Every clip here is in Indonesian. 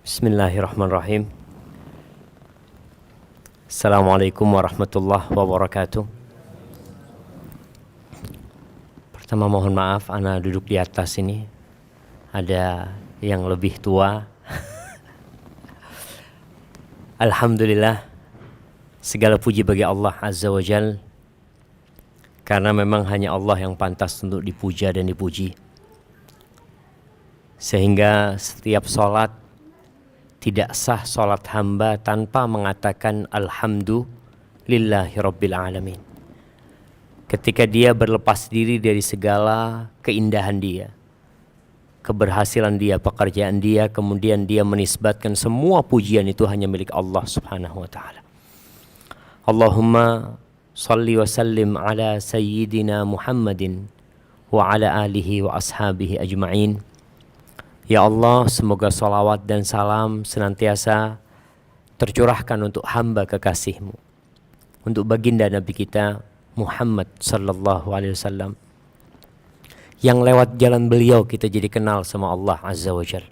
Bismillahirrahmanirrahim. Assalamualaikum warahmatullahi wabarakatuh. Pertama mohon maaf, ana duduk di atas ini. Ada yang lebih tua. Alhamdulillah, segala puji bagi Allah Azza wa Jal, karena memang hanya Allah yang pantas untuk dipuja dan dipuji. Sehingga setiap sholat tidak sah sholat hamba tanpa mengatakan Alhamdulillahi Rabbil Alamin. Ketika dia berlepas diri dari segala keindahan dia, keberhasilan dia, pekerjaan dia, kemudian dia menisbatkan semua pujian itu hanya milik Allah Subhanahu wa ta'ala. Allahumma salli wa sallim ala sayyidina Muhammadin wa ala alihi wa ashabihi ajma'in. Ya Allah, semoga salawat dan salam senantiasa tercurahkan untuk hamba kekasih-Mu, untuk baginda Nabi kita Muhammad sallallahu alaihi wasallam, yang lewat jalan beliau kita jadi kenal sama Allah Azza wa Jalla.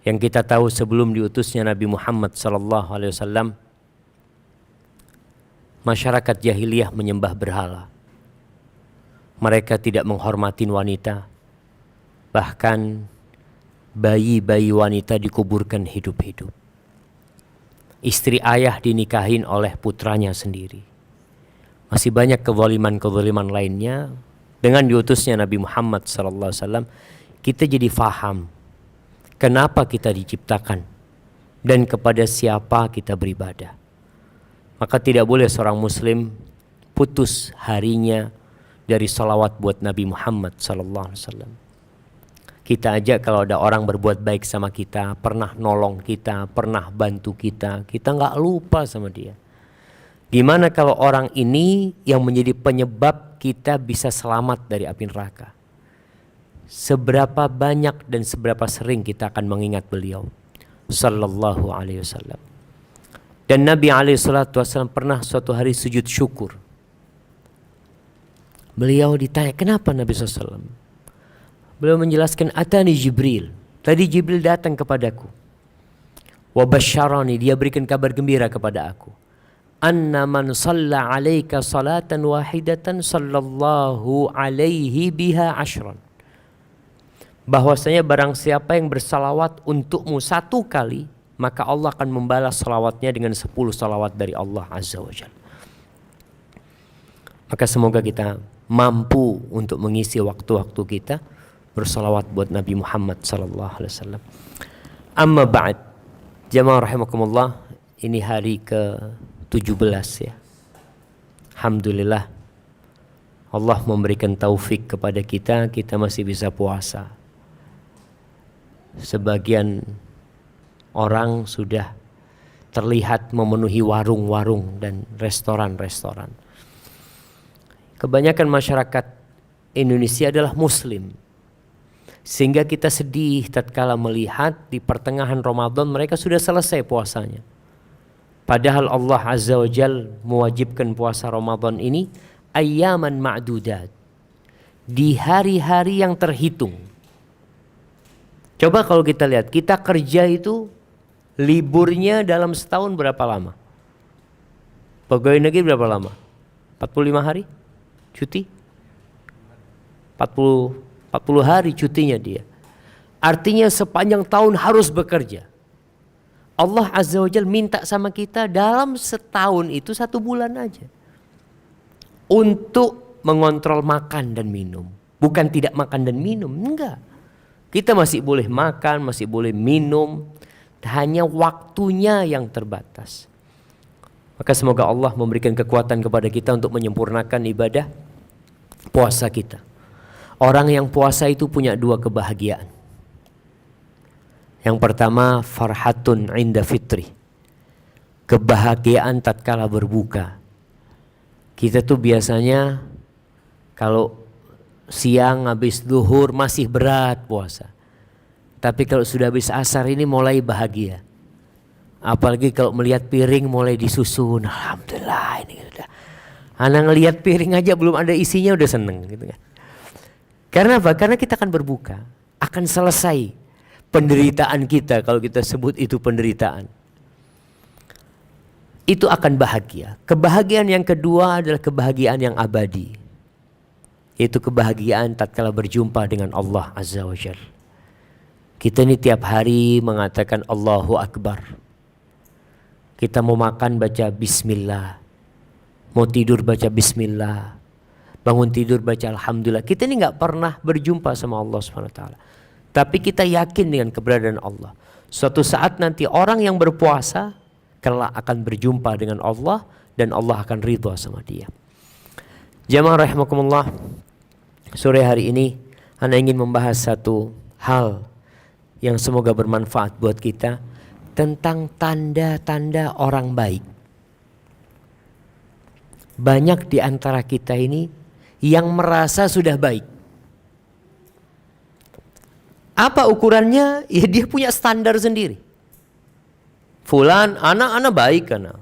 Yang kita tahu sebelum diutusnya Nabi Muhammad sallallahu alaihi wasallam, masyarakat jahiliyah menyembah berhala. Mereka tidak menghormati wanita, bahkan bayi-bayi wanita dikuburkan hidup-hidup. Istri ayah dinikahin oleh putranya sendiri. Masih banyak kezaliman-kezaliman lainnya. Dengan diutusnya Nabi Muhammad SAW, kita jadi faham kenapa kita diciptakan dan kepada siapa kita beribadah. Maka tidak boleh seorang muslim putus harinya dari salawat buat Nabi Muhammad SAW. Kita aja kalau ada orang berbuat baik sama kita, pernah nolong kita, pernah bantu kita, kita nggak lupa sama dia. Gimana kalau orang ini yang menjadi penyebab kita bisa selamat dari api neraka? Seberapa banyak dan seberapa sering kita akan mengingat beliau sallallahu alaihi wasallam. Dan Nabi alaihi salatu wasallam pernah suatu hari sujud syukur. Beliau ditanya, kenapa Nabi SAW? Beliau menjelaskan, atani Jibril. Tadi Jibril datang kepadaku. Wa basyarani, dia berikan kabar gembira kepada aku. Anna man shalla alaika salatan wahidatan sallallahu alaihi biha ashran. Bahwasanya barang siapa yang bersalawat untukmu satu kali, maka Allah akan membalas salawatnya dengan 10 salawat dari Allah Azza wa Jalla. Maka semoga kita mampu untuk mengisi waktu-waktu kita bersalawat buat Nabi Muhammad sallallahu alaihi wasallam. Amma ba'd, jamaah rahimakumullah, ini hari ke-17 ya. Alhamdulillah Allah memberikan taufik kepada kita, kita masih bisa puasa. Sebagian orang sudah terlihat memenuhi warung-warung dan restoran-restoran. Kebanyakan masyarakat Indonesia adalah muslim. Sehingga kita sedih tatkala melihat di pertengahan Ramadan mereka sudah selesai puasanya. Padahal Allah Azza wa Jal mewajibkan puasa Ramadan ini ayyaman ma'dudat, di hari-hari yang terhitung. Coba kalau kita lihat, kita kerja itu liburnya dalam setahun berapa lama? Pegawai negeri berapa lama? 45 hari cuti? 40 hari cutinya dia. Artinya sepanjang tahun harus bekerja. Allah Azza wa Jalla minta sama kita dalam setahun itu 1 bulan aja untuk mengontrol makan dan minum. Bukan tidak makan dan minum, enggak. Kita masih boleh makan, masih boleh minum, hanya waktunya yang terbatas. Maka semoga Allah memberikan kekuatan kepada kita untuk menyempurnakan ibadah puasa kita. Orang yang puasa itu punya 2 kebahagiaan. Yang pertama, farhatun inda fitri, kebahagiaan tatkala berbuka. Kita tuh biasanya kalau siang habis zuhur masih berat puasa. Tapi kalau sudah habis asar ini mulai bahagia. Apalagi kalau melihat piring mulai disusun, alhamdulillah ini udah. Anak ngelihat piring aja belum ada isinya udah seneng gitu kan. Karena apa? Karena kita akan berbuka, akan selesai penderitaan kita, kalau kita sebut itu penderitaan, itu akan bahagia. Kebahagiaan yang kedua adalah kebahagiaan yang abadi, yaitu kebahagiaan tatkala berjumpa dengan Allah Azza wa Jalla. Kita ini tiap hari mengatakan Allahu Akbar. Kita mau makan baca Bismillah, mau tidur baca Bismillah, bangun tidur baca Alhamdulillah. Kita ini nggak pernah berjumpa sama Allah Subhanahu wa Ta'ala, tapi kita yakin dengan keberadaan Allah. Suatu saat nanti orang yang berpuasa kelak akan berjumpa dengan Allah dan Allah akan ridha sama dia. Jamaah rahimakumullah, sore hari ini Ana ingin membahas satu hal yang semoga bermanfaat buat kita, tentang tanda-tanda orang baik. Banyak di antara kita ini yang merasa sudah baik. Apa ukurannya? Ya dia punya standar sendiri. Fulan, anak baik karena.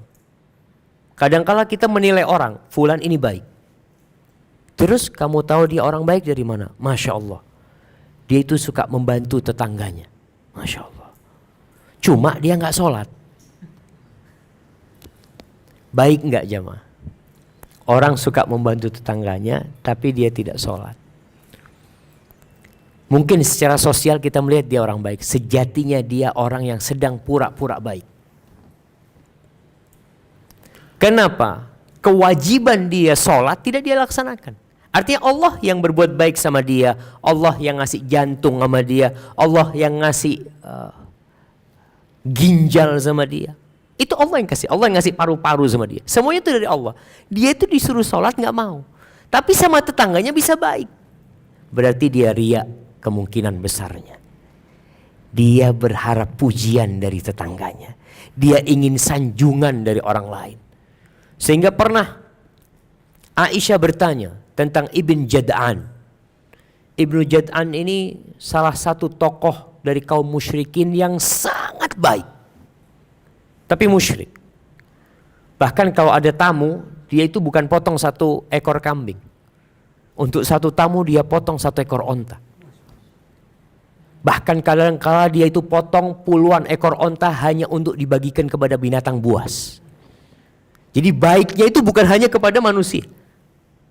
Kadangkala kita menilai orang, fulan ini baik. Terus kamu tahu dia orang baik dari mana? Masya Allah. Dia itu suka membantu tetangganya. Masya Allah. Cuma dia nggak sholat. Baik nggak jamaah? Orang suka membantu tetangganya, tapi dia tidak sholat. Mungkin secara sosial kita melihat dia orang baik. Sejatinya dia orang yang sedang pura-pura baik. Kenapa? Kewajiban dia sholat tidak dia laksanakan. Artinya Allah yang berbuat baik sama dia, Allah yang ngasih jantung sama dia, Allah yang ngasih ginjal sama dia. Itu Allah yang kasih, Allah yang ngasih paru-paru sama dia. Semuanya itu dari Allah. Dia itu disuruh sholat nggak mau, tapi sama tetangganya bisa baik. Berarti dia riya kemungkinan besarnya. Dia berharap pujian dari tetangganya. Dia ingin sanjungan dari orang lain. Sehingga pernah Aisyah bertanya tentang Ibn Jad'an. Ibnu Jad'an ini salah satu tokoh dari kaum musyrikin yang sangat baik, tapi musyrik. Bahkan kalau ada tamu, dia itu bukan potong satu ekor kambing. Untuk satu tamu dia potong satu ekor onta. Bahkan kadang-kala dia itu potong puluhan ekor onta hanya untuk dibagikan kepada binatang buas. Jadi baiknya itu bukan hanya kepada manusia.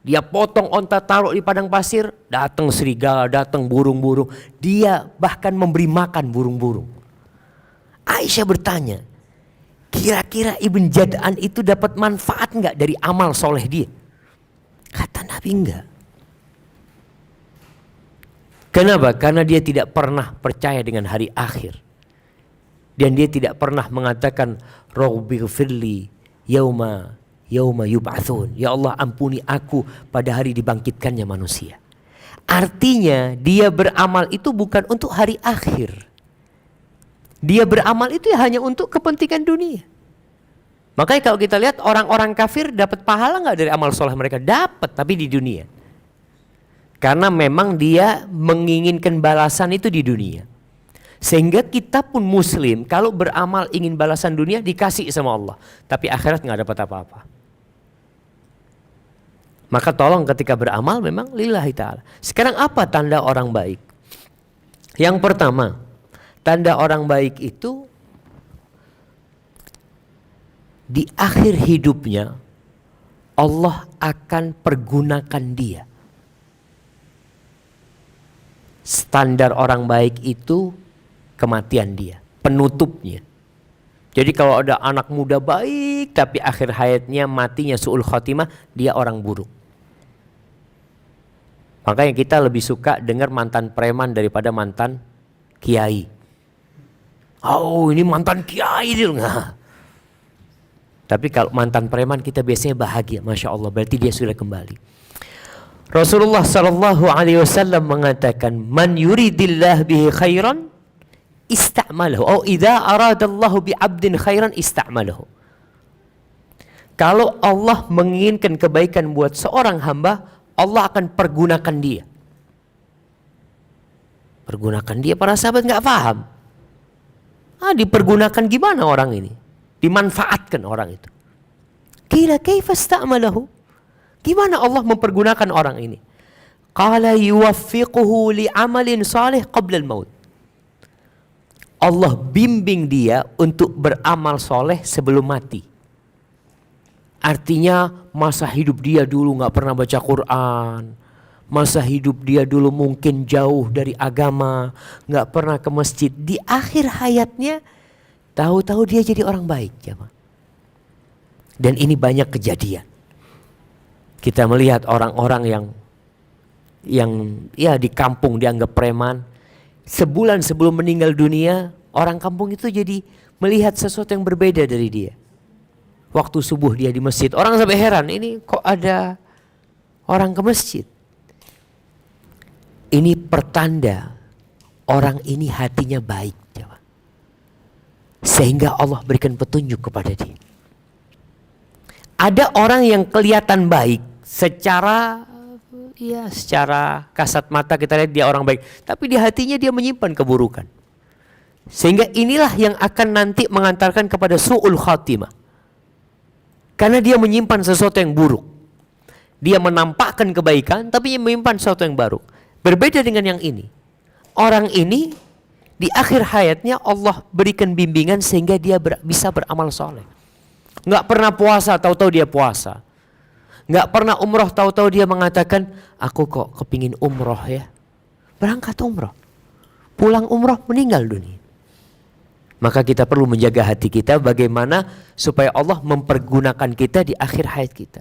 Dia potong onta taruh di padang pasir, datang serigala, datang burung-burung. Dia bahkan memberi makan burung-burung. Aisyah bertanya, kira-kira Ibn Jad'an itu dapat manfaat enggak dari amal soleh dia? Kata Nabi enggak. Kenapa? Karena dia tidak pernah percaya dengan hari akhir. Dan dia tidak pernah mengatakan, Rabbighfirli yauma yub'atsun. Ya Allah, ampuni aku pada hari dibangkitkannya manusia. Artinya dia beramal itu bukan untuk hari akhir. Dia beramal itu hanya untuk kepentingan dunia. Makanya kalau kita lihat orang-orang kafir dapat pahala nggak dari amal soleh mereka? Dapat, tapi di dunia. Karena memang dia menginginkan balasan itu di dunia. Sehingga kita pun muslim kalau beramal ingin balasan dunia dikasih sama Allah, tapi akhirat nggak dapat apa-apa. Maka tolong ketika beramal memang lillahi ta'ala. Sekarang apa tanda orang baik? Yang pertama, tanda orang baik itu di akhir hidupnya Allah akan pergunakan dia. Standar orang baik itu kematian dia, penutupnya. Jadi kalau ada anak muda baik tapi akhir hayatnya matinya su'ul khotimah, dia orang buruk. Makanya kita lebih suka dengar mantan preman daripada mantan kiai. Oh, ini mantan kiai dia enggak. Tapi kalau mantan preman kita biasanya bahagia, Masya Allah, berarti dia sudah kembali. Rasulullah sallallahu alaihi wasallam mengatakan, "Man yuridillah bihi khairan ista'malahu." Oh, idza aradallahu bi 'abdin khairan ista'malahu. Kalau Allah menginginkan kebaikan buat seorang hamba, Allah akan pergunakan dia. Pergunakan dia, para sahabat nggak paham. Dipergunakan gimana orang ini? Dimanfaatkan orang itu. Qila kaifa ista'malahu? Gimana Allah mempergunakan orang ini? Qala yuwaffiquhu li amalin salih qabla al-maut. Allah bimbing dia untuk beramal soleh sebelum mati. Artinya masa hidup dia dulu gak pernah baca Quran, masa hidup dia dulu mungkin jauh dari agama, gak pernah ke masjid. Di akhir hayatnya tahu-tahu dia jadi orang baik, jemaah. Dan ini banyak kejadian. Kita melihat orang-orang yang ya di kampung dianggap preman, sebulan sebelum meninggal dunia, orang kampung itu jadi melihat sesuatu yang berbeda dari dia. Waktu subuh dia di masjid, orang sampai heran, ini kok ada orang ke masjid. Ini pertanda orang ini hatinya baik, sehingga Allah berikan petunjuk kepada dia. Ada orang yang kelihatan baik secara kasat mata, kita lihat dia orang baik, tapi di hatinya dia menyimpan keburukan. Sehingga inilah yang akan nanti mengantarkan kepada su'ul khatimah. Karena dia menyimpan sesuatu yang buruk. Dia menampakkan kebaikan tapi menyimpan sesuatu yang buruk. Berbeda dengan yang ini. Orang ini di akhir hayatnya Allah berikan bimbingan sehingga dia bisa beramal soleh. Nggak pernah puasa, tahu-tahu dia puasa. Nggak pernah umroh, tahu-tahu dia mengatakan, aku kok kepingin umroh ya. Berangkat umroh. Pulang umroh meninggal dunia. Maka kita perlu menjaga hati kita bagaimana supaya Allah mempergunakan kita di akhir hayat kita.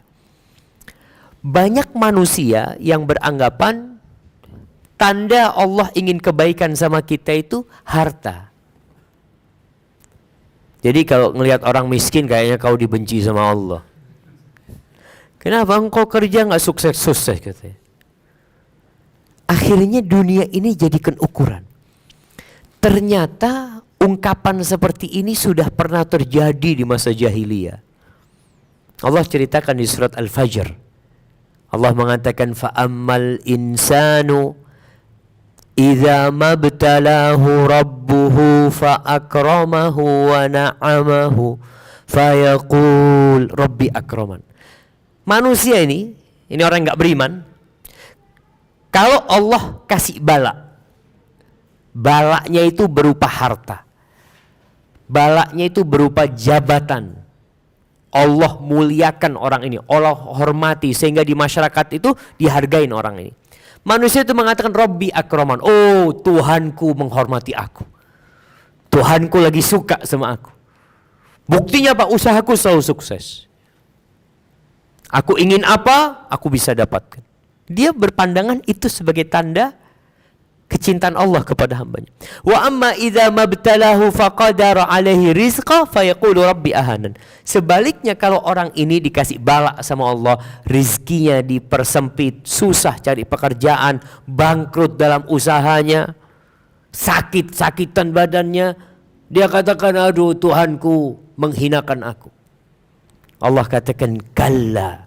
Banyak manusia yang beranggapan tanda Allah ingin kebaikan sama kita itu harta. Jadi kalau ngelihat orang miskin kayaknya kau dibenci sama Allah. Kenapa engkau kerja gak sukses-sukses katanya. Akhirnya dunia ini jadikan ukuran. Ternyata ungkapan seperti ini sudah pernah terjadi di masa jahiliyah. Allah ceritakan di surat Al-Fajr. Allah mengatakan fa'ammal insanu idza mabtalahu rabbuhu fa'akramahu wa na'amahu fayaqul rabbi akraman. Manusia ini orang yang gak beriman, kalau Allah kasih balaknya itu berupa harta, balaknya itu berupa jabatan. Allah muliakan orang ini, Allah hormati sehingga di masyarakat itu dihargain orang ini. Manusia itu mengatakan Rabbi akraman, oh Tuhanku menghormati aku, Tuhanku lagi suka sama aku. Buktinya apa? Usahaku selalu sukses. Aku ingin apa, aku bisa dapatkan. Dia berpandangan itu sebagai tanda kecintaan Allah kepada hambanya. Wa amma idza mabtalahu faqadara alaihi rizqa fayaqulu rabbi ahanan. Sebaliknya kalau orang ini dikasih balak sama Allah, rizkinya dipersempit, susah cari pekerjaan, bangkrut dalam usahanya, sakit-sakitan badannya, dia katakan aduh Tuhanku menghinakan aku. Allah katakan kalla,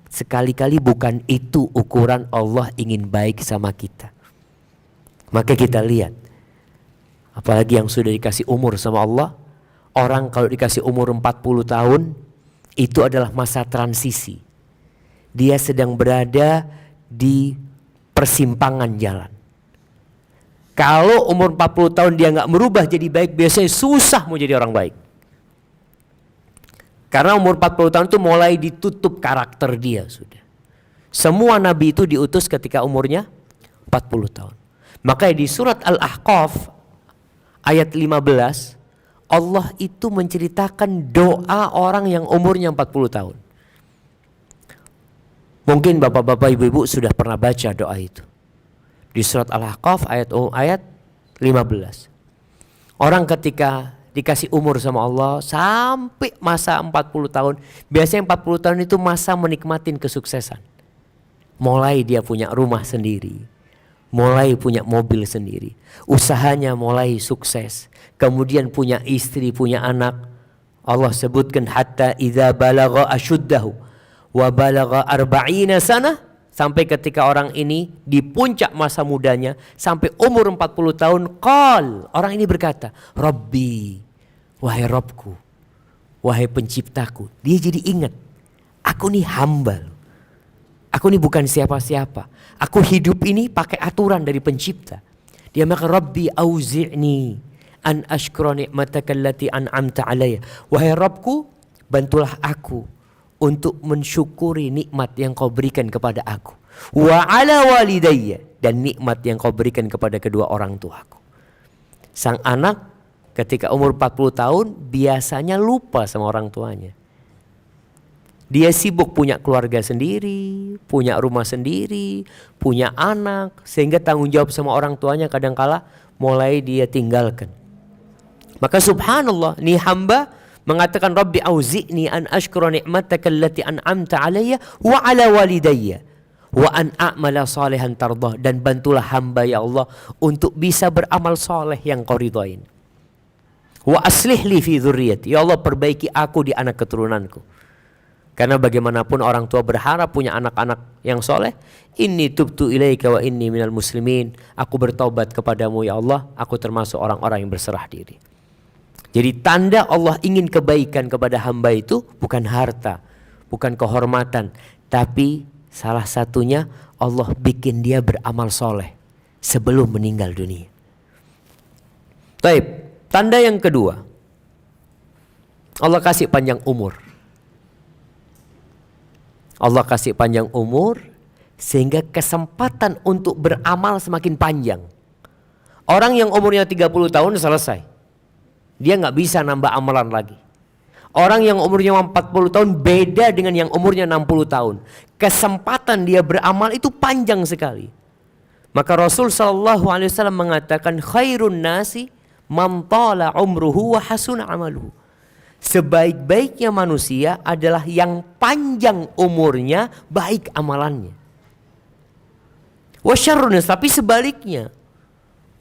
sekali-kali bukan itu ukuran Allah ingin baik sama kita. Maka kita lihat, apalagi yang sudah dikasih umur sama Allah, orang kalau dikasih umur 40 tahun, itu adalah masa transisi. Dia sedang berada di persimpangan jalan. Kalau umur 40 tahun dia nggak merubah jadi baik, biasanya susah mau jadi orang baik. Karena umur 40 tahun itu mulai ditutup karakter dia sudah. Semua nabi itu diutus ketika umurnya 40 tahun. Makanya di surat Al-Ahqaf ayat 15 Allah itu menceritakan doa orang yang umurnya 40 tahun. Mungkin bapak-bapak ibu-ibu sudah pernah baca doa itu. Di surat Al-Ahqaf ayat 15. Orang ketika dikasih umur sama Allah sampai masa 40 tahun. Biasanya 40 tahun itu masa menikmatin kesuksesan. Mulai dia punya rumah sendiri, mulai punya mobil sendiri, usahanya mulai sukses, kemudian punya istri, punya anak. Allah sebutkan hatta idza balagha ashuddahu wa balagha 40 sana, sampai ketika orang ini di puncak masa mudanya sampai umur 40 tahun, qal, orang ini berkata, Rabbi, wahai Rabbku, wahai penciptaku. Dia jadi ingat, aku nih hamba, aku nih bukan siapa-siapa, aku hidup ini pakai aturan dari pencipta. Dia maka Rabbi auzi'ni an ashkura ni'mataka allati an'amta alayya. Wahai Rabbku, bantulah aku untuk mensyukuri nikmat yang kau berikan kepada aku. Wa ala walidayya, dan nikmat yang kau berikan kepada kedua orang tuaku. Sang anak ketika umur 40 tahun biasanya lupa sama orang tuanya. Dia sibuk punya keluarga sendiri, punya rumah sendiri, punya anak, sehingga tanggung jawab sama orang tuanya kadangkala mulai dia tinggalkan. Maka subhanallah, nih hamba mengatakan Rabbi auzi'ni an ashkura ni'mataka allati an'amta alayya wa ala walidayya wa an a'mala salihan tardah, dan bantulah hamba ya Allah untuk bisa beramal soleh yang kau ridhain. Wa aslih li fi dzurriyyati, ya Allah perbaiki aku di anak keturunanku. Karena bagaimanapun orang tua berharap punya anak-anak yang soleh. Inni tubtu ilaika wa inni minal muslimin. Aku bertaubat kepadamu ya Allah, aku termasuk orang-orang yang berserah diri. Jadi tanda Allah ingin kebaikan kepada hamba itu bukan harta, bukan kehormatan, tapi salah satunya Allah bikin dia beramal soleh sebelum meninggal dunia. Baik, tanda yang kedua, Allah kasih panjang umur. Allah kasih panjang umur sehingga kesempatan untuk beramal semakin panjang. Orang yang umurnya 30 tahun selesai, dia nggak bisa nambah amalan lagi. Orang yang umurnya 40 tahun beda dengan yang umurnya 60 tahun. Kesempatan dia beramal itu panjang sekali. Maka Rasul SAW mengatakan khairun nasi man tala umruhu wa hasuna amaluhu. Sebaik-baiknya manusia adalah yang panjang umurnya, baik amalannya. Wa syarrun, tapi sebaliknya,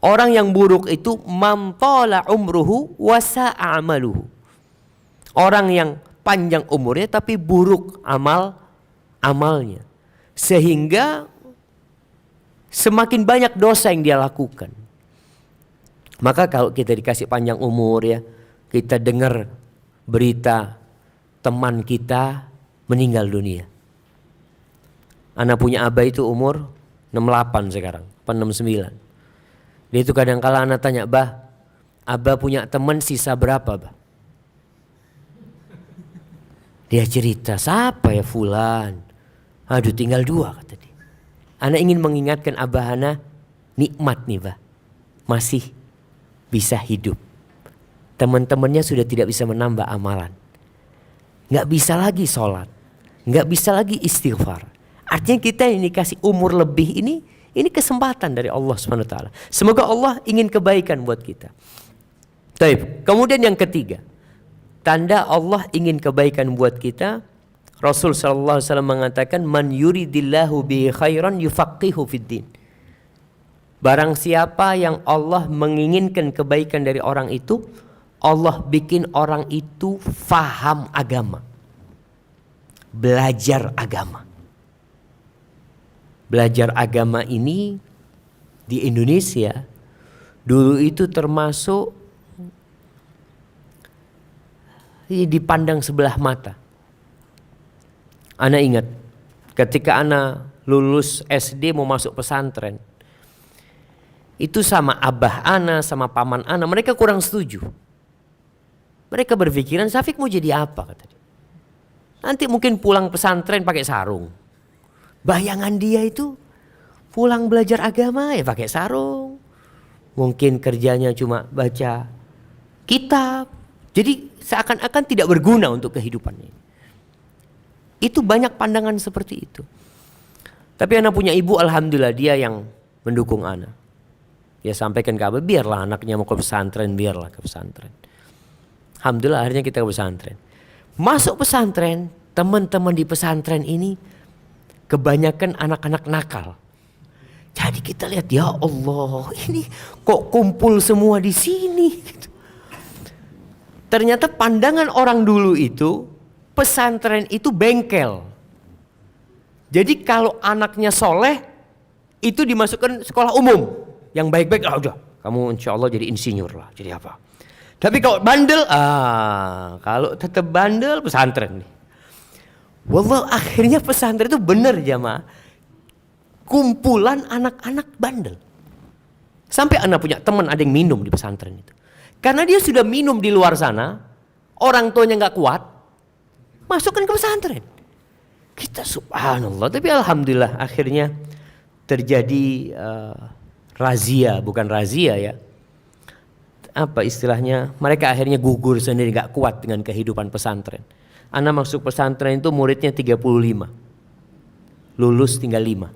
orang yang buruk itu man tala umruhu wa sa'a amaluhu. Orang yang panjang umurnya tapi buruk amalnya. Sehingga semakin banyak dosa yang dia lakukan. Maka kalau kita dikasih panjang umur ya, kita dengar berita teman kita meninggal dunia. Anak punya abah itu umur 68 sekarang, 69. Dia itu kadang-kala anak tanya, "Bah, abah punya teman sisa berapa, bah?" Dia cerita, "Siapa ya, fulan? Aduh, tinggal 2," kata dia. Anak ingin mengingatkan abah anak, nikmat nih, bah, masih bisa hidup. Teman-temannya sudah tidak bisa menambah amalan, nggak bisa lagi sholat, nggak bisa lagi istighfar. Artinya kita ini kasih umur lebih ini kesempatan dari Allah SWT. Semoga Allah ingin kebaikan buat kita. Baik. Kemudian yang ketiga, tanda Allah ingin kebaikan buat kita. Rasul SAW mengatakan, man yuridillahu bihi khairan yufaqihu fiddin. Barang siapa yang Allah menginginkan kebaikan dari orang itu, Allah bikin orang itu faham agama, belajar agama. Belajar agama ini di Indonesia dulu itu termasuk dipandang sebelah mata. Ana ingat ketika ana lulus SD mau masuk pesantren, itu sama abah ana sama paman ana, mereka kurang setuju. Mereka berpikiran, Syafiq mau jadi apa, kata dia. Nanti mungkin pulang pesantren pakai sarung. Bayangan dia itu pulang belajar agama ya pakai sarung. Mungkin kerjanya cuma baca kitab. Jadi seakan-akan tidak berguna untuk kehidupannya. Itu banyak pandangan seperti itu. Tapi anak punya ibu, alhamdulillah dia yang mendukung anak. Dia sampaikan ke abah, biarlah anaknya mau ke pesantren, biarlah ke pesantren. Alhamdulillah akhirnya kita ke pesantren. Masuk pesantren, teman-teman di pesantren ini kebanyakan anak-anak nakal. Jadi kita lihat, ya Allah, ini kok kumpul semua di sini. Ternyata pandangan orang dulu itu, pesantren itu bengkel. Jadi kalau anaknya soleh, itu dimasukkan sekolah umum. Yang baik-baik, udah, kamu insya Allah jadi insinyur lah, jadi apa. Tapi kalau bandel, kalau tetap bandel pesantren nih. Wallah akhirnya pesantren itu benar jamaah. Kumpulan anak-anak bandel. Sampai anak punya teman ada yang minum di pesantren itu. Karena dia sudah minum di luar sana, orang tuanya nggak kuat, masukkan ke pesantren. Kita subhanallah, tapi alhamdulillah akhirnya terjadi razia, bukan razia ya. Apa istilahnya? Mereka akhirnya gugur sendiri, nggak kuat dengan kehidupan pesantren. Ana masuk pesantren itu muridnya 35. Lulus tinggal 5.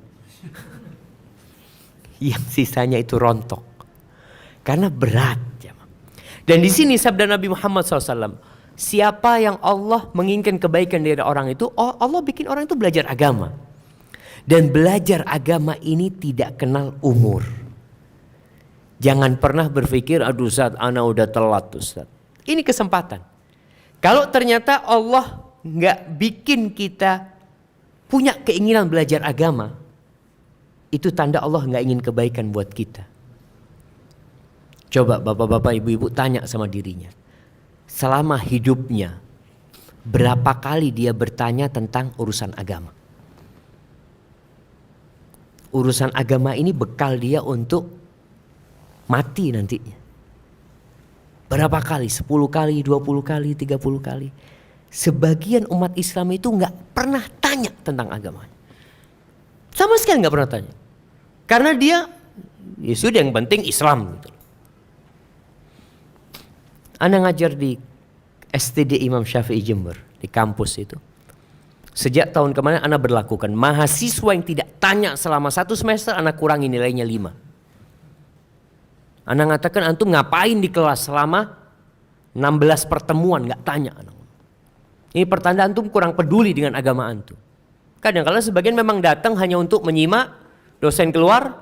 Yang sisanya itu rontok. Karena berat. Dan di sini sabda Nabi Muhammad SAW, siapa yang Allah menginginkan kebaikan dari orang itu, Allah bikin orang itu belajar agama. Dan belajar agama ini tidak kenal umur. Jangan pernah berpikir, aduh Ustaz, ana udah telat Ustaz. Ini kesempatan. Kalau ternyata Allah nggak bikin kita punya keinginan belajar agama, itu tanda Allah nggak ingin kebaikan buat kita. Coba bapak-bapak, ibu-ibu tanya sama dirinya. Selama hidupnya, berapa kali dia bertanya tentang urusan agama? Urusan agama ini bekal dia untuk mati nantinya. Berapa kali? 10 kali, 20 kali, 30 kali. Sebagian umat Islam itu nggak pernah tanya tentang agama. Sama sekali nggak pernah tanya. Karena dia, ya sudah yang penting Islam gitu. Ana ngajar di STD Imam Syafi'i Jember, di kampus itu. Sejak tahun kemarin ana berlakukan mahasiswa yang tidak tanya selama 1 semester, ana kurangi nilainya 5. Ana ngatakan antum ngapain di kelas selama 16 pertemuan nggak tanya. Ini pertanda antum kurang peduli dengan agama antum. Kadang-kadang sebagian memang datang hanya untuk menyimak, dosen keluar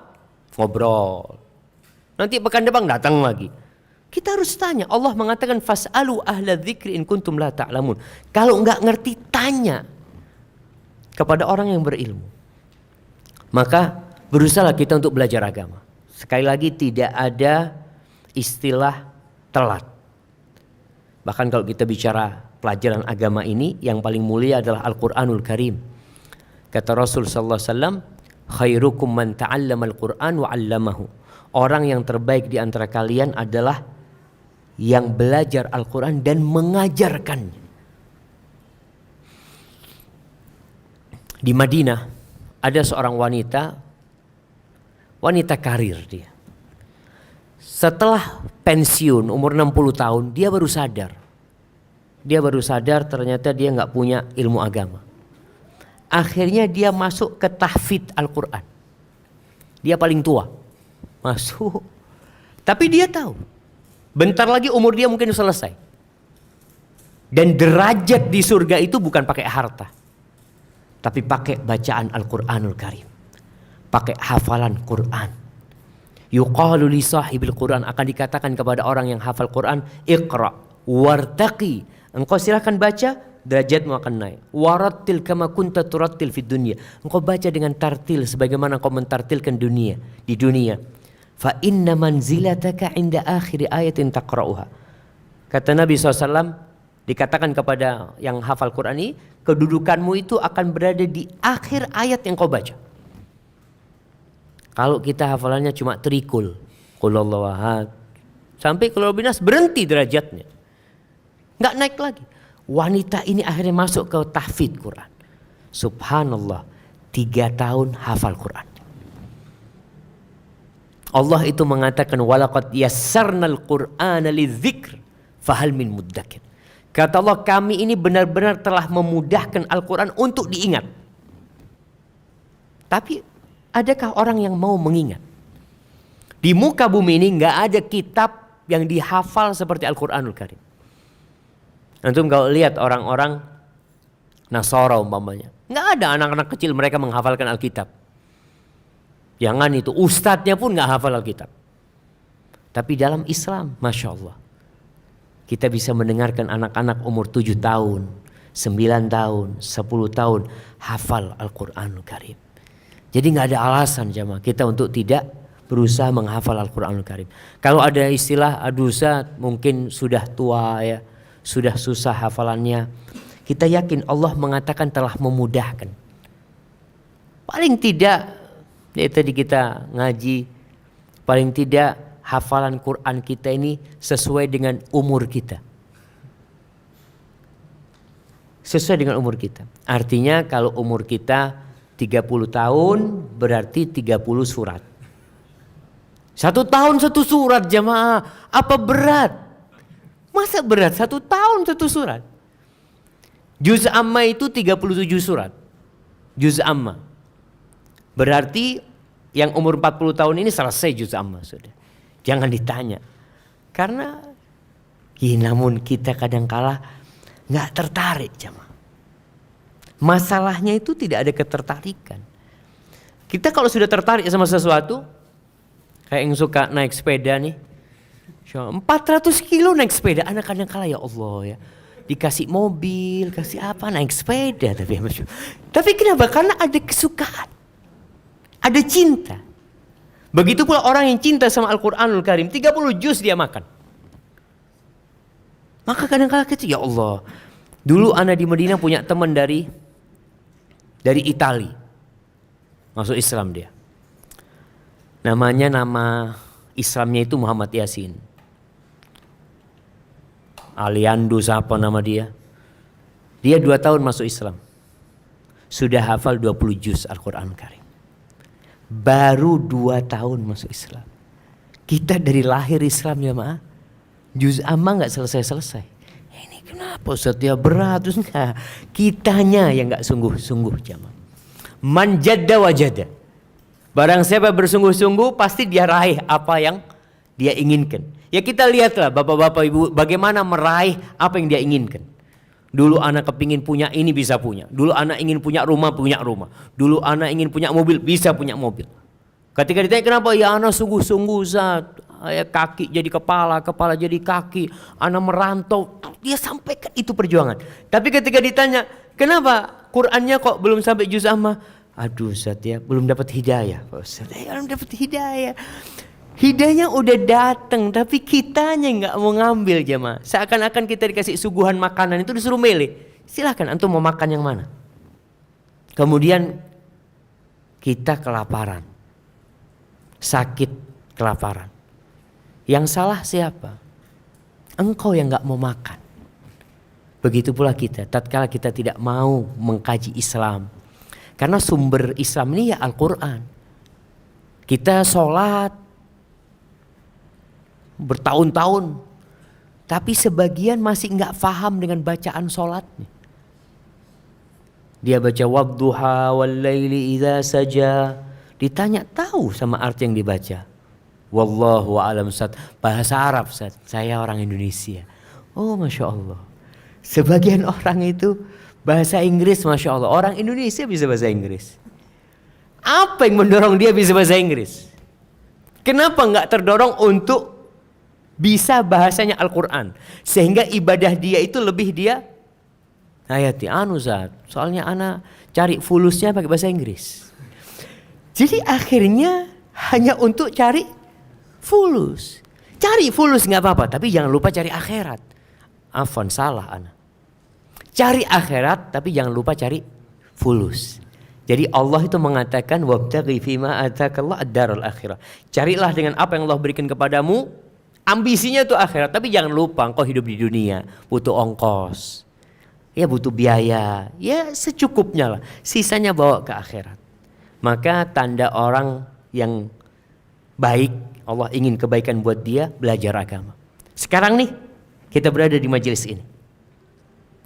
ngobrol. Nanti pekan depan datang lagi. Kita harus tanya. Allah mengatakan fas'alu ahla dzikri in kuntum la ta'lamun. Kalau enggak ngerti tanya kepada orang yang berilmu. Maka berusaha kita untuk belajar agama. Sekali lagi tidak ada istilah telat. Bahkan kalau kita bicara pelajaran agama ini, yang paling mulia adalah Al-Qur'anul Karim. Kata Rasul sallallahu alaihi wasallam, khairukum man ta'allama al-Qur'an wa 'allamahu. Orang yang terbaik di antara kalian adalah yang belajar Al-Quran dan mengajarkannya. Di Madinah ada seorang wanita karir dia. Setelah pensiun umur 60 tahun dia baru sadar. Ternyata dia nggak punya ilmu agama. Akhirnya dia masuk ke tahfidz Al-Quran. Dia paling tua. Masuk. Tapi dia tahu bentar lagi umur dia mungkin selesai. Dan derajat di surga itu bukan pakai harta, tapi pakai bacaan Al-Quranul Karim, pakai hafalan Quran. Yuqalu li sahibil Quran, akan dikatakan kepada orang yang hafal Quran, iqra wartaqi, engkau silahkan baca, derajatmu akan naik. Warattil kama kunta turattil fid dunya, engkau baca dengan tartil sebagaimana engkau mentartilkan dunia di dunia. Fa inna manzilataka inda akhir ayatin taqra'uha. Kata Nabi SAW, dikatakan kepada yang hafal Quran ini, kedudukanmu itu akan berada di akhir ayat yang kau baca. Kalau kita hafalannya cuma trikul, qul huwallahu ahad, sampai qul huwallahu binas, berhenti derajatnya, nggak naik lagi. Wanita ini akhirnya masuk ke tahfidz Quran. Subhanallah, 3 tahun hafal Quran. Allah itu mengatakan walaqad yassarnal Qur'ana lidzikr fahal min muddakir. Kata Allah, kami ini benar-benar telah memudahkan Al-Quran untuk diingat. Tapi adakah orang yang mau mengingat? Di muka bumi ini nggak ada kitab yang dihafal seperti Al-Quranul Karim. Antum kalau lihat orang-orang Nasara umpamanya, nggak ada anak-anak kecil mereka menghafalkan Alkitab. Jangan itu, ustadznya pun nggak hafal Alkitab. Tapi dalam Islam, Masya Allah, kita bisa mendengarkan anak-anak umur 7 tahun, 9 tahun, 10 tahun hafal Al-Quranul Karim. Jadi nggak ada alasan jamaah kita untuk tidak berusaha menghafal Al-Quranul Karim. Kalau ada istilah, aduh Ustaz mungkin sudah tua ya, sudah susah hafalannya, kita yakin Allah mengatakan telah memudahkan. Paling tidak, tadi kita ngaji, paling tidak hafalan Quran kita ini sesuai dengan umur kita. Sesuai dengan umur kita. Artinya kalau umur kita 30 tahun berarti 30 surat. 1 tahun 1 surat jamaah. Apa berat? Masa berat 1 tahun 1 surat? Juz amma itu 37 surat. Juz amma. Berarti yang umur 40 tahun ini selesai juz amma sudah. Jangan ditanya. Karena namun kita kadangkala nggak tertarik jamaah. Masalahnya itu tidak ada ketertarikan. Kita kalau sudah tertarik sama sesuatu, kayak yang suka naik sepeda nih, 400 kilo naik sepeda, anak kadangkala ya Allah ya, dikasih mobil, kasih apa, naik sepeda. Tapi kenapa? Karena ada kesukaan, ada cinta. Begitu pula orang yang cinta sama Al-Quranul Karim, 30 juz dia makan. Maka kadang-kadang kita, ya Allah. Dulu anak di Madinah punya teman dari Itali. Masuk Islam dia. Nama Islamnya itu Muhammad Yasin. Aliando siapa nama dia. Dia 2 tahun masuk Islam. Sudah hafal 20 juz Al-Quran Karim. Baru 2 tahun masuk Islam. Kita dari lahir Islam ya maaf. Juz amma gak selesai-selesai. Ini kenapa Ustaz ya berat? Terus enggak. Kitanya yang gak sungguh-sungguh jamaah. Man jadda wajada. Barang siapa bersungguh-sungguh pasti dia raih apa yang dia inginkan. Ya kita lihatlah bapak-bapak ibu bagaimana meraih apa yang dia inginkan. Dulu anak kepingin punya ini bisa punya. Dulu anak ingin punya rumah. Dulu anak ingin punya mobil bisa punya mobil. Ketika ditanya kenapa? Ya anak sungguh-sungguh Zat. Ya, kaki jadi kepala jadi kaki. Anak merantau. Dia sampaikan itu perjuangan. Tapi ketika ditanya kenapa Qurannya kok belum sampai juz amma? Aduh Zat ya belum dapat hidayah. Ustaz ya belum dapat hidayah. Hidayah udah datang tapi kitanya nggak mau ngambil jemaah. Seakan-akan kita dikasih suguhan makanan itu disuruh milih. Silahkan antum mau makan yang mana. Kemudian kita kelaparan. Sakit kelaparan. Yang salah siapa? Engkau yang nggak mau makan. Begitu pula kita. Tatkala kita tidak mau mengkaji Islam. Karena sumber Islam ini ya Al-Quran. Kita sholat bertahun-tahun, tapi sebagian masih nggak paham dengan bacaan sholatnya. Dia baca wadduha wal laili idza saja, ditanya tahu sama arti yang dibaca. Wallahu a'lam. Ustaz, bahasa Arab Ustaz, saya orang Indonesia. Oh Masya Allah. Sebagian orang itu bahasa Inggris, Masya Allah. Orang Indonesia bisa bahasa Inggris. Apa yang mendorong dia bisa bahasa Inggris? Kenapa nggak terdorong untuk bisa bahasanya Al-Quran, sehingga ibadah dia itu lebih dia hayati Zat. Soalnya anak cari fulusnya pakai bahasa Inggris. Jadi akhirnya hanya untuk cari fulus. Cari fulus nggak apa-apa, tapi jangan lupa cari akhirat. Afwan, salah anak. Cari akhirat tapi jangan lupa cari fulus. Jadi Allah itu mengatakan wabtaghi fima atakallahu ad-darul akhirah. Carilah dengan apa yang Allah berikan kepadamu. Ambisinya itu akhirat, tapi jangan lupa engkau hidup di dunia butuh ongkos, ya butuh biaya, ya secukupnya lah. Sisanya bawa ke akhirat. Maka tanda orang yang baik, Allah ingin kebaikan buat dia, belajar agama. Sekarang nih kita berada di majelis ini.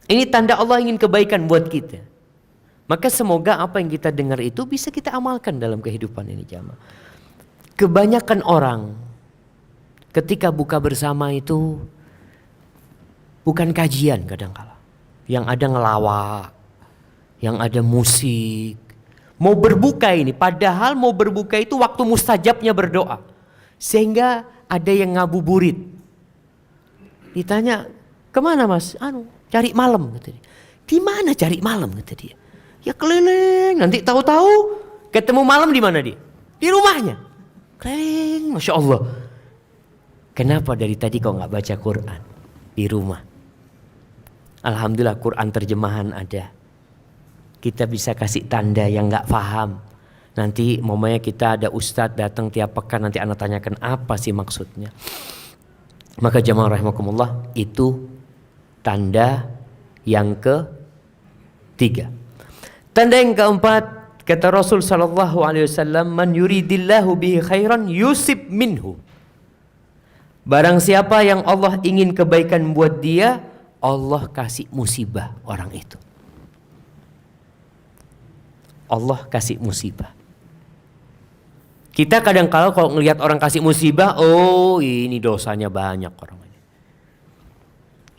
Ini tanda Allah ingin kebaikan buat kita. Maka semoga apa yang kita dengar itu bisa kita amalkan dalam kehidupan ini jamaah. Kebanyakan orang ketika buka bersama itu bukan kajian kadang-kala. Yang ada ngelawak, yang ada musik. Mau berbuka ini, padahal mau berbuka itu waktu mustajabnya berdoa. Sehingga ada yang ngabuburit. Ditanya, kemana mas? Cari malam kata dia. Di mana cari malam kata dia? Ya keliling, nanti tahu-tahu ketemu malam di mana dia? Di rumahnya. Keliling, Masya Allah. Kenapa dari tadi kau nggak baca Quran di rumah? Alhamdulillah Quran terjemahan ada. Kita bisa kasih tanda yang nggak paham. Nanti momennya kita ada ustadz datang tiap pekan, nanti anak tanyakan apa sih maksudnya. Maka jamaah rahimakumullah, itu tanda yang ketiga. Tanda yang keempat, kata Rasul sallallahu alaihi wasallam, man yuridillahu bihi khairan yusib minhu. Barang siapa yang Allah ingin kebaikan buat dia, Allah kasih musibah orang itu. Allah kasih musibah. Kita kadang-kala kalau ngelihat orang kasih musibah, oh ini dosanya banyak orang ini.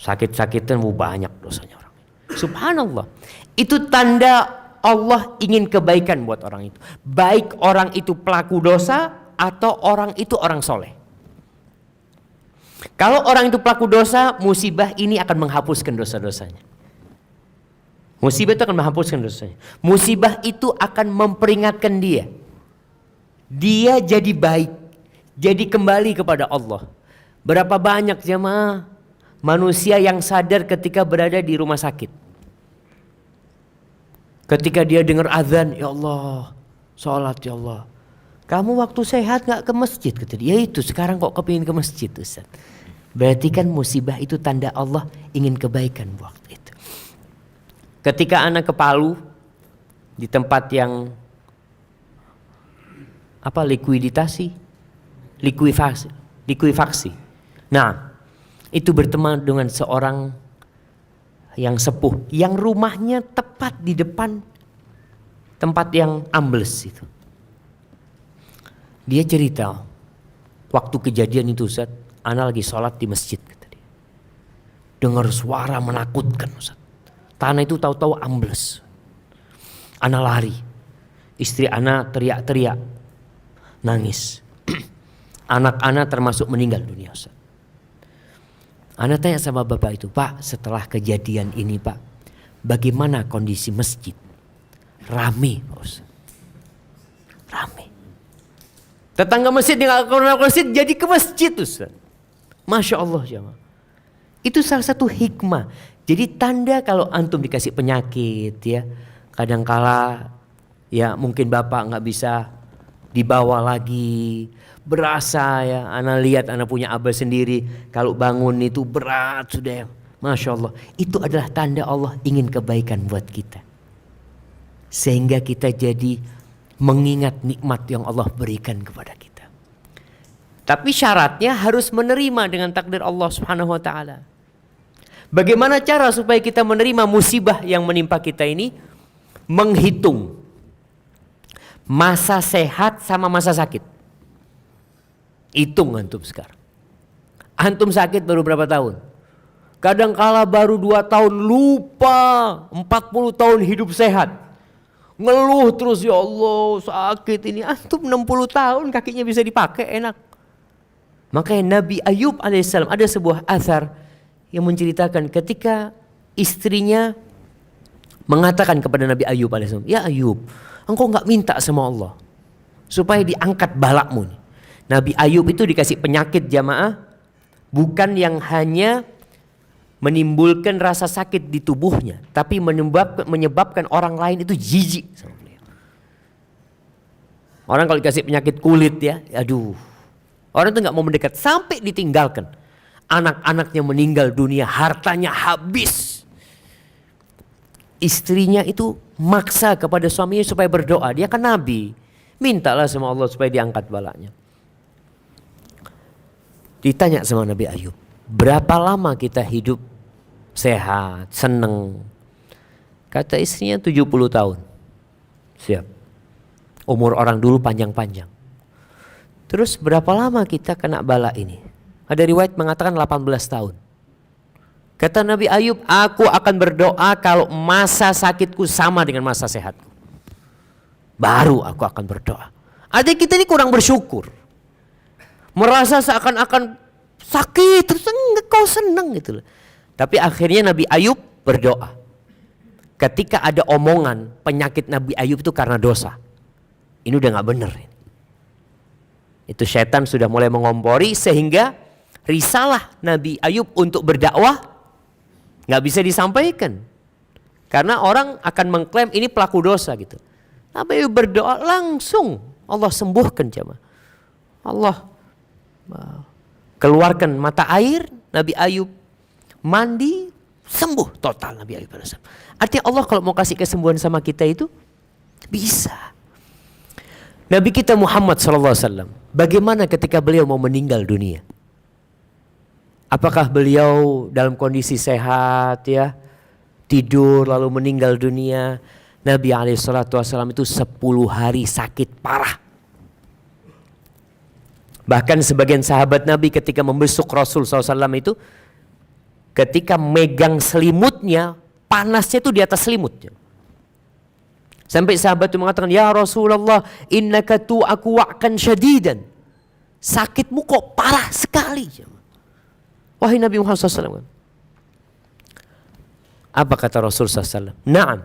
Sakit-sakitan banyak dosanya orang ini. Subhanallah. Itu tanda Allah ingin kebaikan buat orang itu. Baik orang itu pelaku dosa atau orang itu orang soleh. Kalau orang itu pelaku dosa, musibah ini akan menghapuskan dosa-dosanya. Musibah itu akan menghapuskan dosanya. Musibah itu akan memperingatkan dia. Dia jadi baik, jadi kembali kepada Allah. Berapa banyak jemaah manusia yang sadar ketika berada di rumah sakit. Ketika dia dengar azan, ya Allah, sholat ya Allah. Kamu waktu sehat gak ke masjid? Kata dia, ya itu sekarang kok kepingin ke masjid Ustaz. Berarti kan musibah itu tanda Allah ingin kebaikan waktu itu. Ketika anak ke Palu, di tempat yang likuifaksi. Nah, itu berteman dengan seorang yang sepuh, yang rumahnya tepat di depan tempat yang ambles itu. Dia cerita, waktu kejadian itu Ustaz, ana lagi sholat di masjid kata dia. Dengar suara menakutkan Ustaz. Tanah itu tahu-tahu ambles. Ana lari. Istri ana teriak-teriak. Nangis. Anak-anak termasuk meninggal dunia Ustaz. Ana tanya sama bapak itu, Pak, setelah kejadian ini Pak, bagaimana kondisi masjid? Rame Pak Ustaz. Rame. Tetangga masjid yang ke masjid jadi ke masjid Ustaz. Masya Allah jemaah. Itu salah satu hikmah. Jadi tanda kalau antum dikasih penyakit ya, kadangkala ya mungkin bapak nggak bisa dibawa lagi, berasa ya. Ana lihat ana punya abah sendiri, kalau bangun itu berat sudah ya. Masya Allah. Itu adalah tanda Allah ingin kebaikan buat kita. Sehingga kita jadi mengingat nikmat yang Allah berikan kepada kita. Tapi syaratnya harus menerima dengan takdir Allah Subhanahu wa taala. Bagaimana cara supaya kita menerima musibah yang menimpa kita ini? Menghitung masa sehat sama masa sakit. Hitung antum sekarang. Antum sakit baru berapa tahun? Kadangkala baru 2 tahun, lupa 40 tahun hidup sehat. Ngeluh terus, ya Allah sakit ini. Antum 60 tahun kakinya bisa dipakai enak. Makanya Nabi Ayub alaihissalam, ada sebuah athar yang menceritakan ketika istrinya mengatakan kepada Nabi Ayub alaihissalam, ya Ayub, engkau gak minta sama Allah supaya diangkat balakmu. Nabi Ayub itu dikasih penyakit jamaah, bukan yang hanya menimbulkan rasa sakit di tubuhnya, tapi menyebabkan orang lain itu jijik sama beliau. Orang kalau dikasih penyakit kulit ya, aduh, orang itu nggak mau mendekat sampai ditinggalkan. Anak-anaknya meninggal dunia, hartanya habis. Istrinya itu maksa kepada suaminya supaya berdoa. Dia kan nabi, mintalah sama Allah supaya diangkat balanya. Ditanya sama Nabi Ayub, berapa lama kita hidup sehat, seneng? Kata istrinya 70 tahun. Siap. Umur orang dulu panjang-panjang. Terus berapa lama kita kena bala ini? Ada riwayat mengatakan 18 tahun. Kata Nabi Ayub, aku akan berdoa kalau masa sakitku sama dengan masa sehatku. Baru aku akan berdoa. Artinya kita ini kurang bersyukur. Merasa seakan-akan sakit, terus enggak, kau senang gitu loh. Tapi akhirnya Nabi Ayub berdoa. Ketika ada omongan penyakit Nabi Ayub itu karena dosa, ini udah gak bener. Itu setan sudah mulai mengompori sehingga risalah Nabi Ayub untuk berdakwah gak bisa disampaikan. Karena orang akan mengklaim ini pelaku dosa gitu. Nabi Ayub berdoa langsung Allah sembuhkan jemaah. Allah keluarkan mata air, Nabi Ayub mandi, sembuh total Nabi Ayub alaihissalam. Artinya Allah kalau mau kasih kesembuhan sama kita itu bisa. Nabi kita Muhammad SAW, bagaimana ketika beliau mau meninggal dunia? Apakah beliau dalam kondisi sehat ya, tidur lalu meninggal dunia? Nabi SAW itu 10 hari sakit parah. Bahkan sebagian sahabat Nabi ketika membesuk Rasul SAW itu, ketika megang selimutnya, panasnya itu di atas selimutnya. Sampai sahabat itu mengatakan, ya Rasulullah, innaka tu'aku wa'kan syadidan. Sakitmu kok parah sekali. Wahai Nabi Muhammad SAW. Apa kata Rasul SAW? Naam.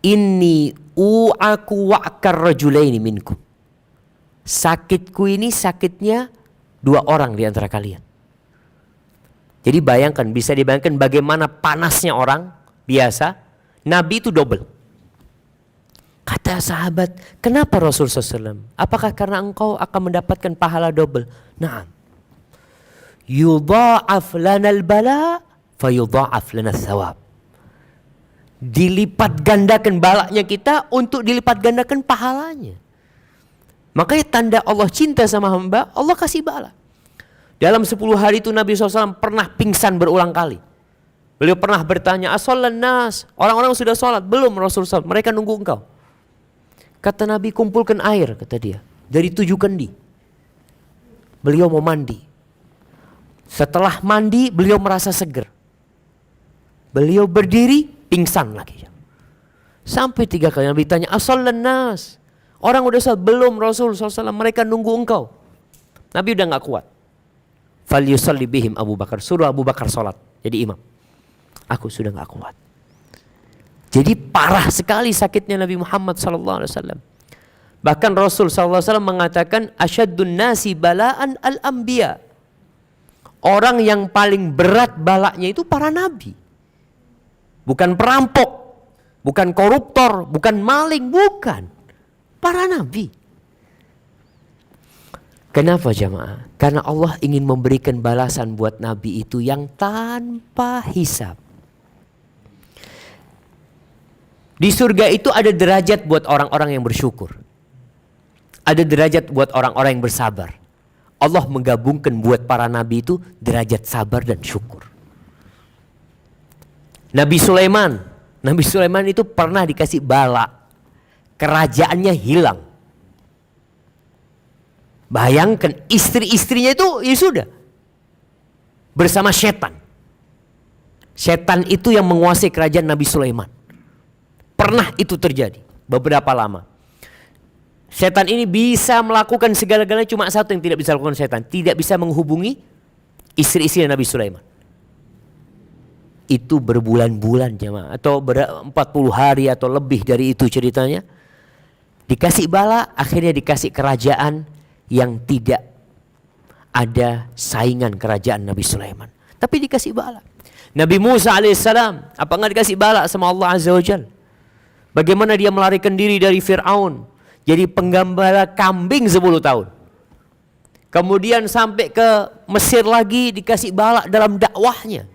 Inni u'aku wa'kar rajulaini minkum. Sakitku ini sakitnya 2 orang di antara kalian. Jadi bayangkan, bisa dibayangkan bagaimana panasnya orang biasa. Nabi itu double. Kata sahabat, kenapa Rasul SAW? Apakah karena engkau akan mendapatkan pahala double? Naam. Yudha'af lanal bala, fayudha'af lanal thawab. Dilipat gandakan balanya kita untuk dilipat gandakan pahalanya. Makanya tanda Allah cinta sama hamba, Allah kasih bala. Dalam 10 hari itu Nabi SAW pernah pingsan berulang kali. Beliau pernah bertanya, asollan nas, orang-orang sudah sholat? Belum Rasulullah, mereka nunggu engkau. Kata Nabi, kumpulkan air, kata dia, dari 7 kendi. Beliau mau mandi. Setelah mandi, beliau merasa seger. Beliau berdiri, pingsan lagi. Sampai 3 kali Nabi tanya, asollan nas, orang udah sholat? Belum Rasul SAW, mereka nunggu engkau. Nabi udah gak kuat. Falyusalli bihim Abu Bakar, suruh Abu Bakar sholat jadi imam. Aku sudah gak kuat. Jadi parah sekali sakitnya Nabi Muhammad SAW. Bahkan Rasul SAW mengatakan, asyaddun nasi balaan al-anbiya. Orang yang paling berat balaknya itu para nabi. Bukan perampok, bukan koruptor, bukan maling, bukan. Para nabi. Kenapa jamaah? Karena Allah ingin memberikan balasan buat nabi itu yang tanpa hisab. Di surga itu ada derajat buat orang-orang yang bersyukur. Ada derajat buat orang-orang yang bersabar. Allah menggabungkan buat para nabi itu derajat sabar dan syukur. Nabi Sulaiman itu pernah dikasih bala. Kerajaannya hilang. Bayangkan istri-istrinya itu ya sudah bersama setan. Setan itu yang menguasai kerajaan Nabi Sulaiman. Pernah itu terjadi beberapa lama. Setan ini bisa melakukan segala-galanya, cuma satu yang tidak bisa lakukan setan. Tidak bisa menghubungi istri-istri Nabi Sulaiman. Itu berbulan-bulan jemaah, atau 40 hari atau lebih dari itu ceritanya. Dikasih bala, akhirnya dikasih kerajaan yang tidak ada saingan kerajaan Nabi Sulaiman. Tapi dikasih bala. Nabi Musa alaihissalam, apa enggak dikasih bala sama Allah Azza wa Jalla? Bagaimana dia melarikan diri dari Fir'aun, jadi penggembala kambing 10 tahun. Kemudian sampai ke Mesir lagi, dikasih bala dalam dakwahnya.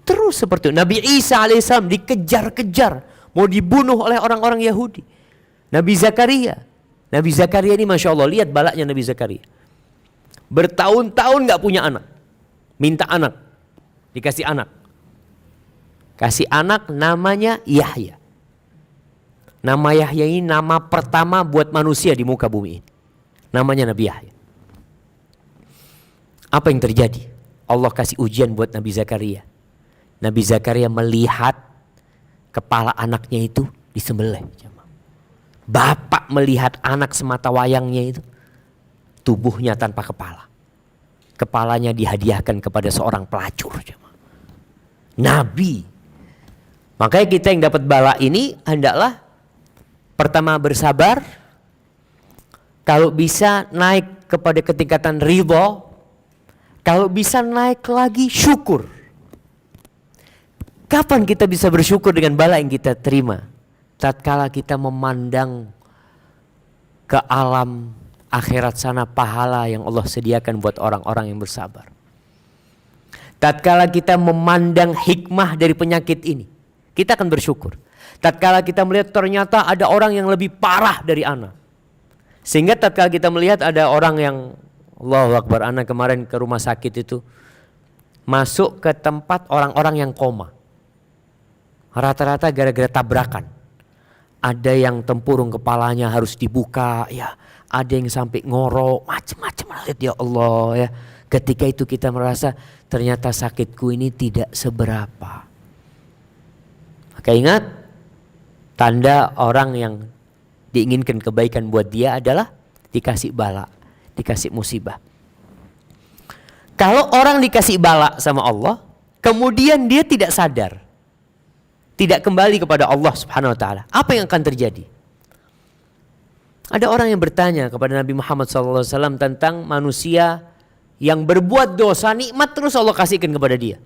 Terus seperti itu. Nabi Isa alaihissalam dikejar-kejar, mau dibunuh oleh orang-orang Yahudi. Nabi Zakaria ini Masya Allah, lihat balaknya Nabi Zakaria. Bertahun-tahun gak punya anak. Minta anak. Dikasih anak. Kasih anak namanya Yahya. Nama Yahya ini nama pertama buat manusia di muka bumi ini. Namanya Nabi Yahya. Apa yang terjadi? Allah kasih ujian buat Nabi Zakaria. Nabi Zakaria melihat kepala anaknya itu disembelih. Bapak melihat anak semata wayangnya itu, tubuhnya tanpa kepala. Kepalanya dihadiahkan kepada seorang pelacur. Nabi. Makanya kita yang dapat bala ini hendaklah pertama bersabar. Kalau bisa naik kepada ketingkatan ridho. Kalau bisa naik lagi syukur. Kapan kita bisa bersyukur dengan bala yang kita terima? tatkala kita memandang ke alam akhirat sana pahala yang Allah sediakan buat orang-orang yang bersabar. Tatkala kita memandang hikmah dari penyakit ini, kita akan bersyukur. Tatkala kita melihat ternyata ada orang yang lebih parah dari ana. Sehingga tatkala kita melihat ada orang yang, Allahu Akbar, ana kemarin ke rumah sakit itu masuk ke tempat orang-orang yang koma. Rata-rata gara-gara tabrakan. Ada yang tempurung kepalanya harus dibuka, ya. Ada yang sampai ngorok, macam-macam. Lihat ya Allah ya. Ketika itu kita merasa ternyata sakitku ini tidak seberapa. Maka ingat, tanda orang yang diinginkan kebaikan buat dia adalah dikasih bala, dikasih musibah. Kalau orang dikasih bala sama Allah, kemudian dia tidak sadar, tidak kembali kepada Allah Subhanahu wa taala, apa yang akan terjadi? Ada orang yang bertanya kepada Nabi Muhammad SAW tentang manusia yang berbuat dosa, nikmat terus Allah kasihkan kepada dia.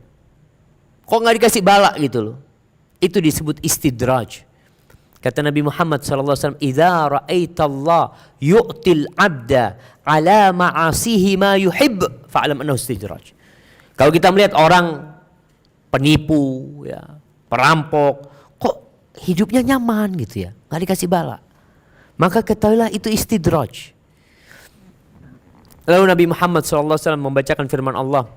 Kok nggak dikasih bala gitu loh? Itu disebut istidraj. Kata Nabi Muhammad SAW, "Idza ra'aitallah yu'til 'abda 'ala ma'asihi ma yuhib, fa'lam annahu istidraj." Kalau kita melihat orang penipu, ya, perampok, kok hidupnya nyaman gitu ya, nggak dikasih bala, maka ketahuilah itu istidraj. Lalu Nabi Muhammad SAW membacakan firman Allah,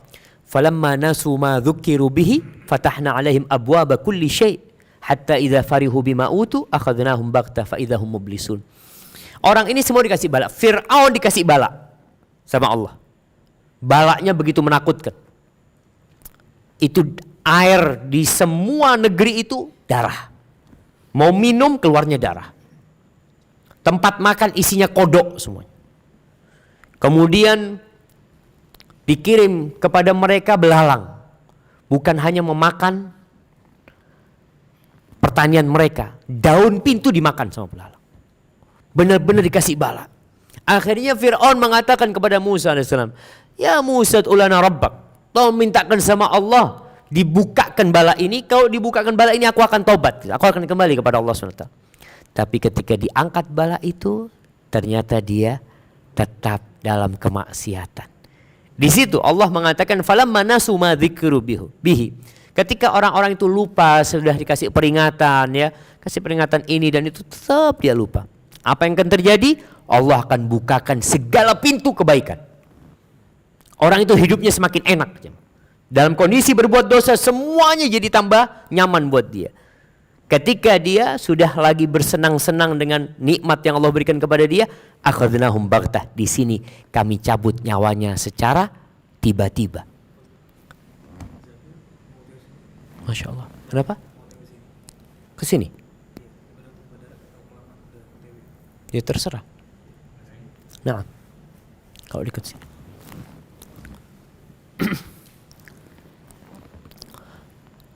"Falamma nasu ma dzukiru bihi, fatahna 'alaihim abwaba kulli syai', hatta idza farihu bima utu, akhadnahum baghtah fa idza hum mublisun." Orang ini semua dikasih bala. Fir'aun dikasih bala sama Allah. Balanya begitu menakutkan. Itu air di semua negeri itu darah. Mau minum keluarnya darah. Tempat makan isinya kodok semuanya. Kemudian dikirim kepada mereka belalang. Bukan hanya memakan pertanian mereka, daun pintu dimakan sama belalang. Benar-benar dikasih bala. Akhirnya Fir'aun mengatakan kepada Musa AS, "Ya Musa, ulana rabbak." Tolong mintakan sama Allah dibukakan bala ini. Kalau dibukakan bala ini aku akan tobat, aku akan kembali kepada Allah SWT. Tapi ketika diangkat bala itu, ternyata dia tetap dalam kemaksiatan. Di situ Allah mengatakan, "Falamma nasu ma dzikru bihi." Ketika orang-orang itu lupa, sudah dikasih peringatan, ya, kasih peringatan ini dan itu, tetap dia lupa. Apa yang akan terjadi? Allah akan bukakan segala pintu kebaikan. Orang itu hidupnya semakin enak. Dalam kondisi berbuat dosa, semuanya jadi tambah nyaman buat dia. Ketika dia sudah lagi bersenang-senang dengan nikmat yang Allah berikan kepada dia, akhadnahum baghtah. Di sini kami cabut nyawanya secara tiba-tiba. Masya Allah. Kenapa? Ke sini. Ya terserah. Nah, kalau dekat sini.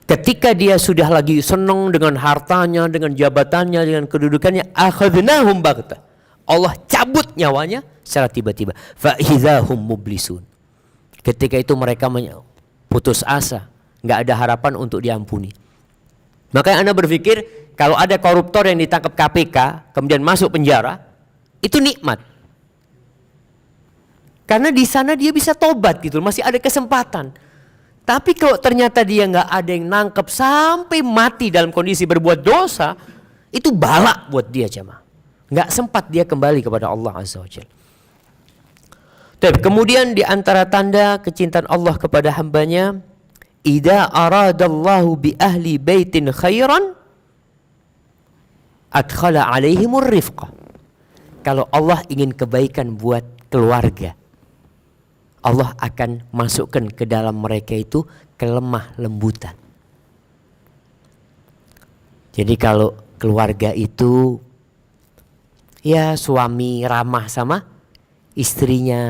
Ketika dia sudah lagi senang dengan hartanya, dengan jabatannya, dengan kedudukannya, akhadnahum baghtah. Allah cabut nyawanya secara tiba-tiba. Fa idzahum mublisun. Ketika itu mereka putus asa, nggak ada harapan untuk diampuni. Makanya Anda berpikir kalau ada koruptor yang ditangkap KPK kemudian masuk penjara, itu nikmat. Karena di sana dia bisa tobat gitu, masih ada kesempatan. Tapi kalau ternyata dia nggak ada yang nangkep sampai mati dalam kondisi berbuat dosa, itu bala buat dia jemaah. Nggak sempat dia kembali kepada Allah Azza wa Jalla. Kemudian di antara tanda kecintaan Allah kepada hambanya, idza aradallahu bi ahli baitin khairan adkhala alaihimur rifqah. Kalau Allah ingin kebaikan buat keluarga, Allah akan masukkan ke dalam mereka itu kelemah lembutan. Jadi kalau keluarga itu, ya suami ramah sama istrinya,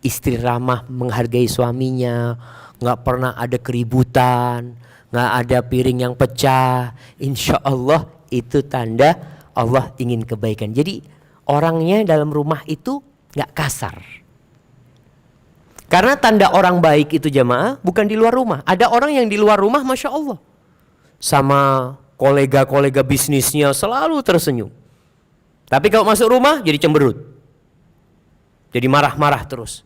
istri ramah menghargai suaminya, nggak pernah ada keributan, nggak ada piring yang pecah, insya Allah itu tanda Allah ingin kebaikan. Jadi orangnya dalam rumah itu nggak kasar. Karena tanda orang baik itu jemaah bukan di luar rumah. Ada orang yang di luar rumah Masya Allah, sama kolega-kolega bisnisnya selalu tersenyum. Tapi kalau masuk rumah jadi cemberut, jadi marah-marah terus.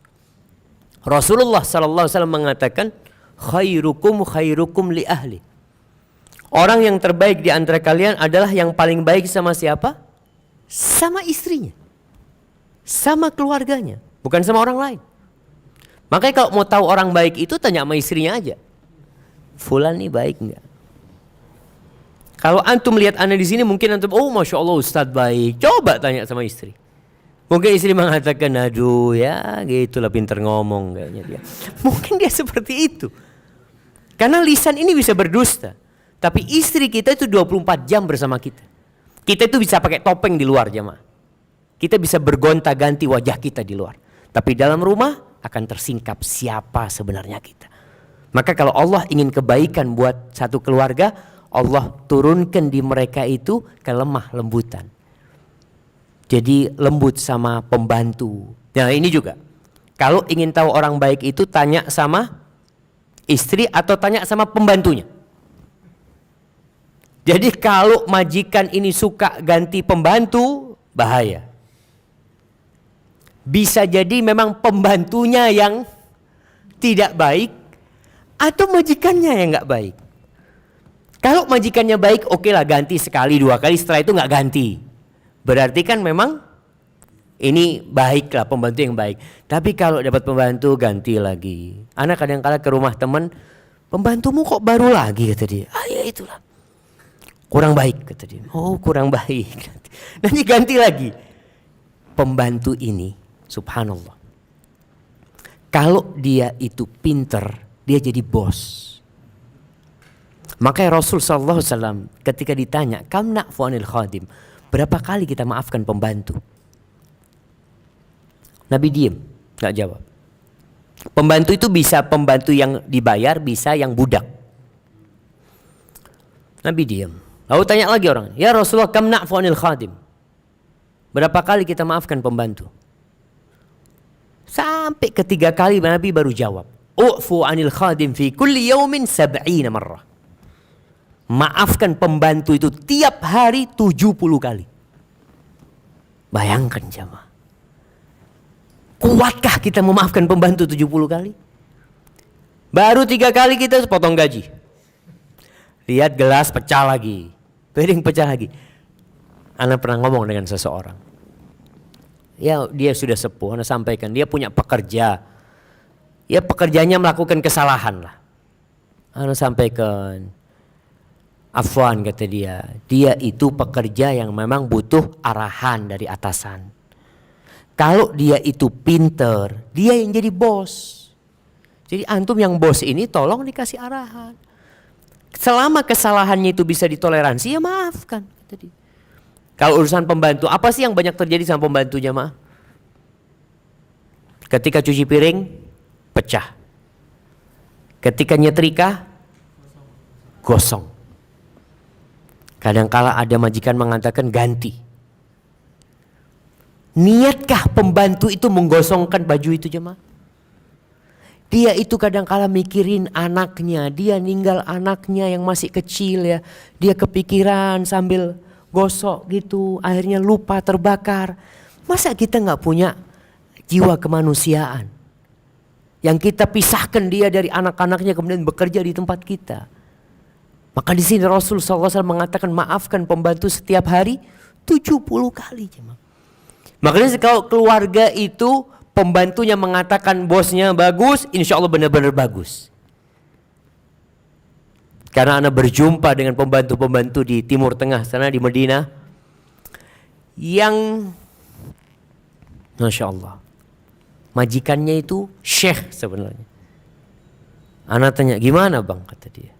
Rasulullah SAW mengatakan, khairukum li ahli. Orang yang terbaik di antara kalian adalah yang paling baik sama siapa? Sama istrinya, sama keluarganya, bukan sama orang lain. Makanya kalau mau tahu orang baik itu tanya sama istrinya aja. Fulan nih baik enggak? Kalau antum lihat ana di sini mungkin antum, oh masya Allah Ustadz baik. Coba tanya sama istri. Mungkin istri mengatakan, aduh ya gitulah pinter ngomong kayaknya dia. Mungkin dia seperti itu. Karena lisan ini bisa berdusta. Tapi istri kita itu 24 jam bersama kita. Kita itu bisa pakai topeng di luar jemaah. Kita bisa bergonta-ganti wajah kita di luar. Tapi dalam rumah akan tersingkap siapa sebenarnya kita. Maka kalau Allah ingin kebaikan buat satu keluarga, Allah turunkan di mereka itu kelemah lembutan. Jadi lembut sama pembantu. Nah ini juga. Kalau ingin tahu orang baik itu tanya sama istri atau tanya sama pembantunya. Jadi kalau majikan ini suka ganti pembantu, bahaya. Bisa jadi memang pembantunya yang tidak baik atau majikannya yang nggak baik. Kalau majikannya baik, oke lah ganti sekali 2 kali, setelah itu nggak ganti. Berarti kan memang ini baik lah, pembantu yang baik. Tapi kalau dapat pembantu ganti lagi. Anak kadang-kala ke rumah teman, pembantumu kok baru lagi kata dia. Ah ya itulah. Kurang baik kata dia. Oh kurang baik. Nanti ganti lagi. Pembantu ini subhanallah. Kalau dia itu pinter, dia jadi bos. Makanya Rasul SAW ketika ditanya, kam na'fu anil khadim, berapa kali kita maafkan pembantu? Nabi diem, gak jawab. Pembantu itu bisa pembantu yang dibayar, bisa yang budak. Nabi diem. Lalu tanya lagi orang, ya Rasulullah kam na'fu anil khadim, berapa kali kita maafkan pembantu? Sampai ketiga kali Nabi baru jawab, u'fu anil khadim fi kulli yawmin 70 marrah. Maafkan pembantu itu tiap hari 70 kali. Bayangkan jamaah. Kuatkah kita memaafkan pembantu 70 kali? Baru 3 kali kita potong gaji. Lihat gelas pecah lagi, piring pecah lagi. Ana pernah ngomong dengan seseorang. Ya dia sudah sepuh, Ana sampaikan dia punya pekerja. Ya pekerjanya melakukan kesalahan lah. Ana sampaikan, afwan kata dia itu pekerja yang memang butuh arahan dari atasan. Kalau dia itu pinter, dia yang jadi bos. Jadi antum yang bos ini tolong dikasih arahan. Selama kesalahannya itu bisa ditoleransi, ya maafkan. Kalau urusan pembantu, apa sih yang banyak terjadi sama pembantu jamaah? Ketika cuci piring, pecah. Ketika nyetrika, gosong. Kadangkala ada majikan mengatakan ganti. Niatkah pembantu itu menggosongkan baju itu jemaah? Dia itu kadangkala mikirin anaknya, dia ninggal anaknya yang masih kecil ya. Dia kepikiran sambil gosok gitu, akhirnya lupa terbakar. Masa kita nggak punya jiwa kemanusiaan? Yang kita pisahkan dia dari anak-anaknya kemudian bekerja di tempat kita. Maka di sini Rasul SAW mengatakan maafkan pembantu setiap hari 70 kali jemaah. Makanya kalau keluarga itu pembantunya mengatakan bosnya bagus, insya Allah benar-benar bagus. Karena Anda berjumpa dengan pembantu-pembantu di Timur Tengah sana di Madinah yang masya Allah majikannya itu syekh sebenarnya. Anda tanya gimana bang, kata dia.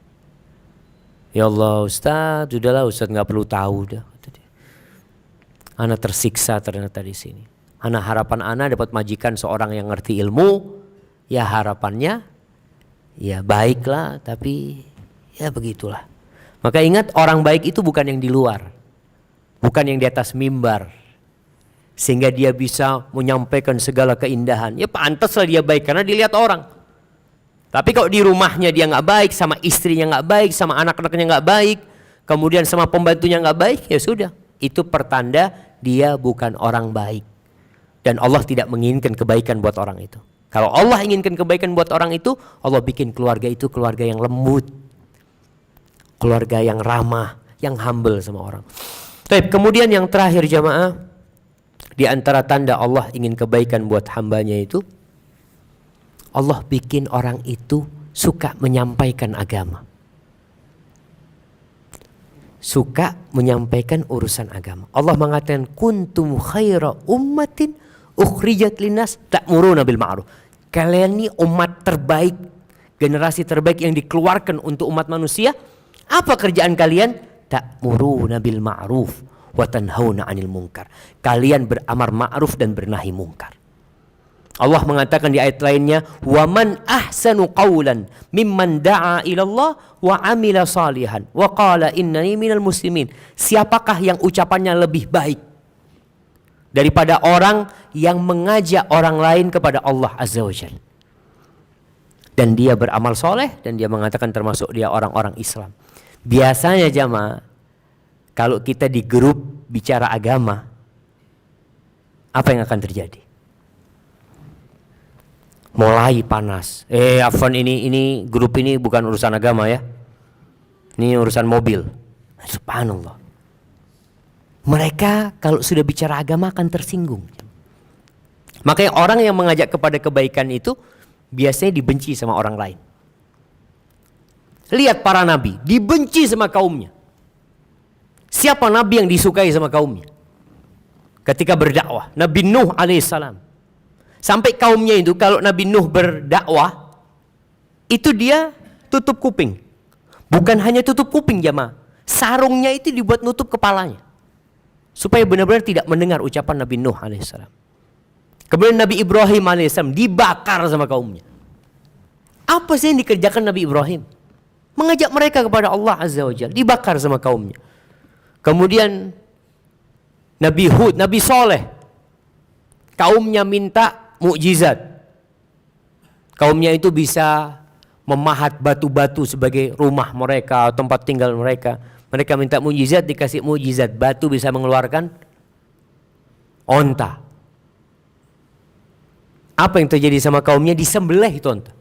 Ya Allah Ustaz, udahlah Ustaz nggak perlu tahu dah. Ana tersiksa ternyata di sini. Harapan ana dapat majikan seorang yang ngerti ilmu. Ya harapannya, ya baiklah, tapi ya begitulah. Maka ingat orang baik itu bukan yang di luar, bukan yang di atas mimbar, sehingga dia bisa menyampaikan segala keindahan. Ya pantaslah dia baik karena dilihat orang. Tapi kalau di rumahnya dia nggak baik, sama istrinya nggak baik, sama anak-anaknya nggak baik, kemudian sama pembantunya nggak baik, ya sudah, itu pertanda dia bukan orang baik. Dan Allah tidak menginginkan kebaikan buat orang itu. Kalau Allah inginkan kebaikan buat orang itu, Allah bikin keluarga itu keluarga yang lembut, keluarga yang ramah, yang humble sama orang. Baik, kemudian yang terakhir jamaah, di antara tanda Allah ingin kebaikan buat hambanya itu, Allah bikin orang itu suka menyampaikan agama, suka menyampaikan urusan agama. Allah mengatakan kuntum khaira ummatin ukhrijat linnas ta'muruna bil ma'ruf. Kalian ini umat terbaik, generasi terbaik yang dikeluarkan untuk umat manusia. Apa kerjaan kalian? Ta'muruna bil ma'ruf wa tanhauna 'anil munkar. Kalian beramar ma'ruf dan bernahi munkar. Allah mengatakan di ayat lainnya, "Wa man ahsanu qawlan mimman da'a ila Allah wa 'amila salihan wa qala innani minal muslimin." Siapakah yang ucapannya lebih baik daripada orang yang mengajak orang lain kepada Allah Azza wa Jalla, dan dia beramal soleh, dan dia mengatakan termasuk dia orang-orang Islam. Biasanya jamaah, kalau kita di grup bicara agama, apa yang akan terjadi? Mulai panas. Afwan, ini grup ini bukan urusan agama ya. Ini urusan mobil. Subhanallah. Mereka kalau sudah bicara agama akan tersinggung. Makanya orang yang mengajak kepada kebaikan itu biasanya dibenci sama orang lain. Lihat para nabi, dibenci sama kaumnya. Siapa nabi yang disukai sama kaumnya? Ketika berdakwah, Nabi Nuh alaihissalam. Sampai kaumnya itu kalau Nabi Nuh berdakwah, itu dia tutup kuping. Bukan hanya tutup kuping jamaah, sarungnya itu dibuat nutup kepalanya, supaya benar-benar tidak mendengar ucapan Nabi Nuh alaihissalam. Kemudian Nabi Ibrahim alaihissalam dibakar sama kaumnya. Apa sih yang dikerjakan Nabi Ibrahim? Mengajak mereka kepada Allah Azza wa Jalla, dibakar sama kaumnya. Kemudian Nabi Hud, Nabi Soleh, kaumnya minta mukjizat. Kaumnya itu bisa memahat batu-batu sebagai rumah mereka, tempat tinggal mereka. Mereka minta mukjizat, dikasih mukjizat, batu bisa mengeluarkan onta. Apa yang terjadi sama kaumnya? Disembelih itu onta.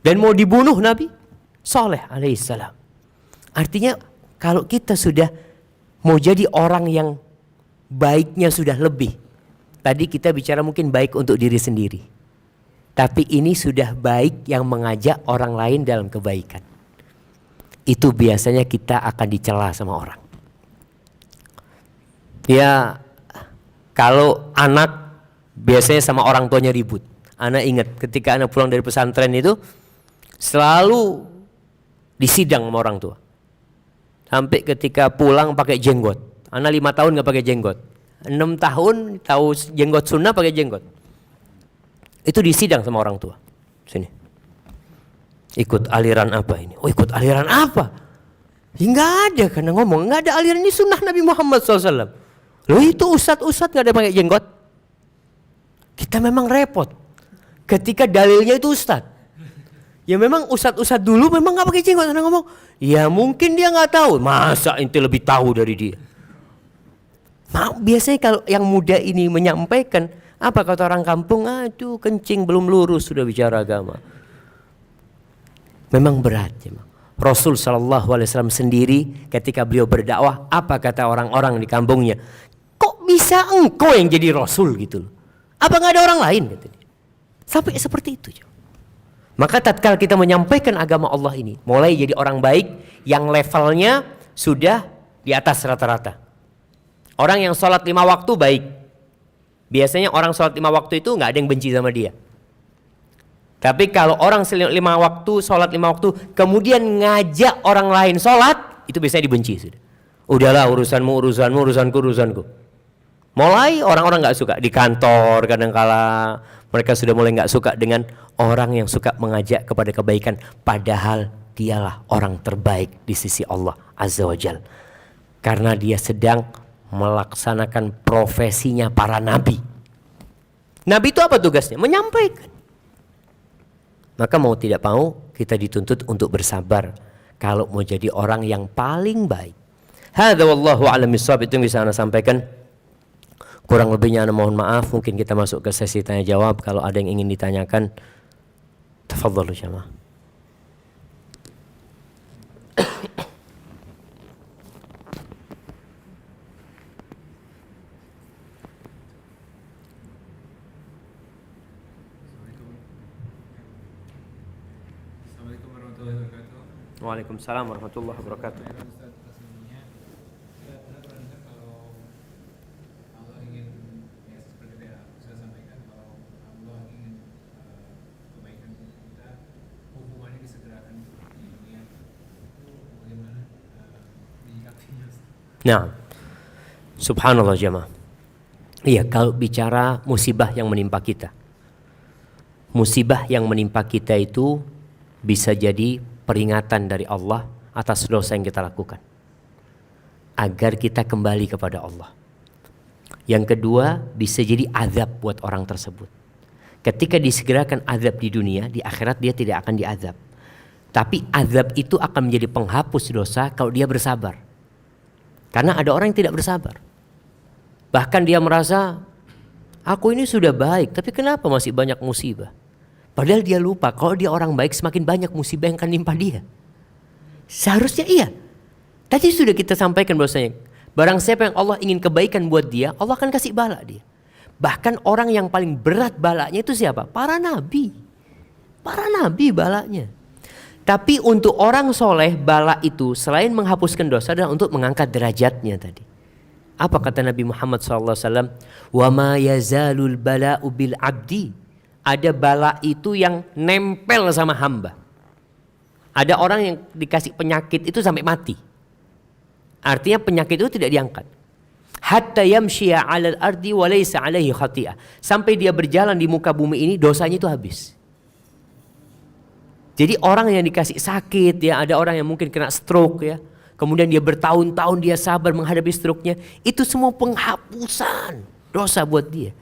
Dan mau dibunuh Nabi Saleh alaihissalam. Artinya kalau kita sudah mau jadi orang yang baiknya sudah lebih. Tadi kita bicara mungkin baik untuk diri sendiri. Tapi ini sudah baik yang mengajak orang lain dalam kebaikan. Itu biasanya kita akan dicela sama orang. Ya, kalau anak biasanya sama orang tuanya ribut. Anak ingat ketika anak pulang dari pesantren itu selalu disidang sama orang tua. Sampai ketika pulang pakai jenggot. Anak 5 tahun nggak pakai jenggot. 6 tahun tahu jenggot sunnah, pakai jenggot. Itu disidang sama orang tua. Sini. Ikut aliran apa ini? Oh, ikut aliran apa? Ya nggak ada, karena ngomong nggak ada aliran, ini sunnah Nabi Muhammad SAW. Loh, itu ustadz nggak ada pakai jenggot. Kita memang repot ketika dalilnya itu ustadz. Ya memang ustadz dulu memang nggak pakai jenggot. Karena ngomong, ya mungkin dia nggak tahu. Masa ente lebih tahu dari dia? Biasanya kalau yang muda ini menyampaikan, apa kata orang kampung? Aduh, kencing belum lurus sudah bicara agama. Memang berat ya. Rasul SAW sendiri ketika beliau berdakwah, apa kata orang-orang di kampungnya? Kok bisa engkau yang jadi Rasul gitu loh? Apa nggak ada orang lain? Gitu. Sampai seperti itu. Maka tatkala kita menyampaikan agama Allah ini, mulai jadi orang baik yang levelnya sudah di atas rata-rata. Orang yang sholat 5 waktu baik. Biasanya orang sholat 5 waktu itu nggak ada yang benci sama dia. Tapi kalau orang 5 waktu, sholat 5 waktu, kemudian ngajak orang lain sholat, itu biasanya dibenci sudah. Udahlah, urusanku. Mulai orang-orang nggak suka di kantor, kadang-kala mereka sudah mulai nggak suka dengan orang yang suka mengajak kepada kebaikan, padahal dialah orang terbaik di sisi Allah Azza wa Jalla. Karena dia sedang melaksanakan profesinya para nabi. Nabi itu apa tugasnya? Menyampaikan. Maka mau tidak mau kita dituntut untuk bersabar. kalau mau jadi orang yang paling baik. Hadza wallahu a'lam bishawab, itu yang bisa Anda sampaikan. Kurang lebihnya Anda mohon maaf. Mungkin kita masuk ke sesi tanya jawab. Kalau ada yang ingin ditanyakan, tafadhalu jamaah. Waalaikumsalam warahmatullahi wabarakatuh. Nah, subhanallah jemaah. Iya, kalau bicara musibah yang menimpa kita, musibah yang menimpa kita itu bisa jadi peringatan dari Allah atas dosa yang kita lakukan, agar kita kembali kepada Allah. Yang kedua, bisa jadi azab buat orang tersebut. Ketika disegerakan azab di dunia, di akhirat dia tidak akan diazab. Tapi azab itu akan menjadi penghapus dosa kalau dia bersabar. Karena ada orang yang tidak bersabar. Bahkan dia merasa, aku ini sudah baik, tapi kenapa masih banyak musibah? Padahal dia lupa, kalau dia orang baik semakin banyak musibah yang akan nimpa dia. Seharusnya iya. Tadi sudah kita sampaikan bahwasanya, barang siapa yang Allah ingin kebaikan buat dia, Allah akan kasih bala dia. Bahkan orang yang paling berat balanya itu siapa? Para nabi. Para nabi balanya. Tapi untuk orang soleh, bala itu selain menghapuskan dosa adalah untuk mengangkat derajatnya tadi. Apa kata Nabi Muhammad SAW? Wa ma yazalul bala'u bil abdi. Ada bala itu yang nempel sama hamba. Ada orang yang dikasih penyakit itu sampai mati. Artinya penyakit itu tidak diangkat. Hatta yamshiya 'alal ardi wa laysa 'alaihi khati'ah. Sampai dia berjalan di muka bumi ini dosanya itu habis. Jadi orang yang dikasih sakit ya, ada orang yang mungkin kena stroke ya. Kemudian dia bertahun-tahun dia sabar menghadapi stroke-nya. Itu semua penghapusan dosa buat dia.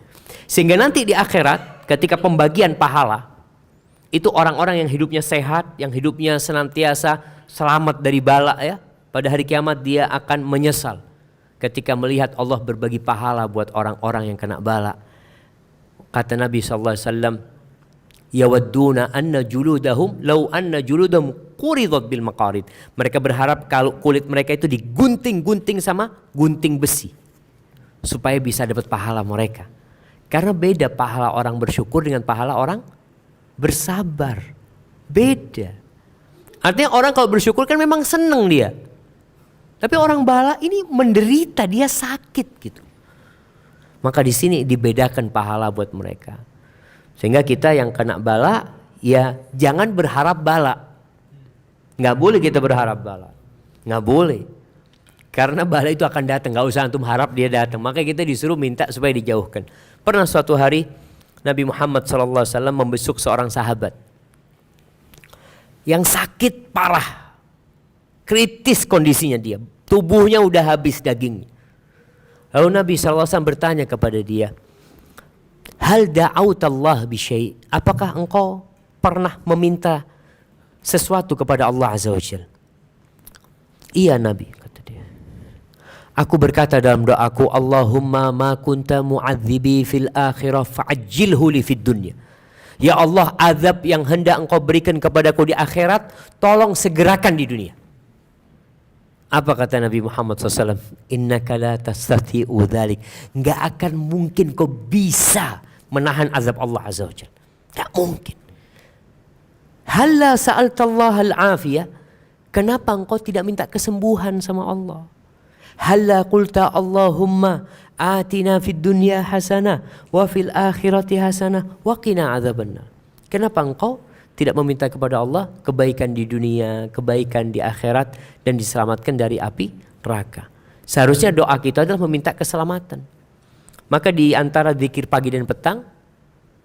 Sehingga nanti di akhirat ketika pembagian pahala, itu orang-orang yang hidupnya sehat, yang hidupnya senantiasa selamat dari bala ya. Pada hari kiamat dia akan menyesal ketika melihat Allah berbagi pahala buat orang-orang yang kena bala. Kata Nabi SAW, yawadduna anna juludahum law anna juludahum quridat bil maqarid. Mereka berharap kalau kulit mereka itu digunting-gunting sama gunting besi supaya bisa dapat pahala mereka. Karena beda pahala orang bersyukur dengan pahala orang bersabar. Beda. Artinya orang kalau bersyukur kan memang seneng dia. Tapi orang bala ini menderita, dia sakit gitu. Maka di sini dibedakan pahala buat mereka. Sehingga kita yang kena bala, ya jangan berharap bala. Nggak boleh kita berharap bala. Nggak boleh. Karena bala itu akan datang. Nggak usah antum harap dia datang. Makanya kita disuruh minta supaya dijauhkan. Pernah suatu hari Nabi Muhammad SAW membesuk seorang sahabat yang sakit parah. Kritis kondisinya dia. Tubuhnya udah habis dagingnya. Lalu Nabi SAW bertanya kepada dia, hal da'autallah bisyai', apakah engkau pernah meminta sesuatu kepada Allah Azza wa Jalla? Iya Nabi, kata dia. Aku berkata dalam doaku, Allahumma ma kunta mu'adzibi fil akhirah fa'ajjilhu li fid dunya. Ya Allah, azab yang hendak engkau berikan kepadaku di akhirat, tolong segerakan di dunia. Apa kata Nabi Muhammad SAW? Innaka la tastati'u dzalik. Enggak akan mungkin kau bisa menahan azab Allah Azza wa Jalla. Tak mungkin. Halla sa'altallah al-afiyah. Kenapa engkau tidak minta kesembuhan sama Allah? Halla qulta Allahumma atina fid dunya hasanah wa fil akhirati hasanah wa qina adzabannar. Kenapa engkau tidak meminta kepada Allah kebaikan di dunia, kebaikan di akhirat, dan diselamatkan dari api neraka? Seharusnya doa kita adalah meminta keselamatan. Maka di antara zikir pagi dan petang,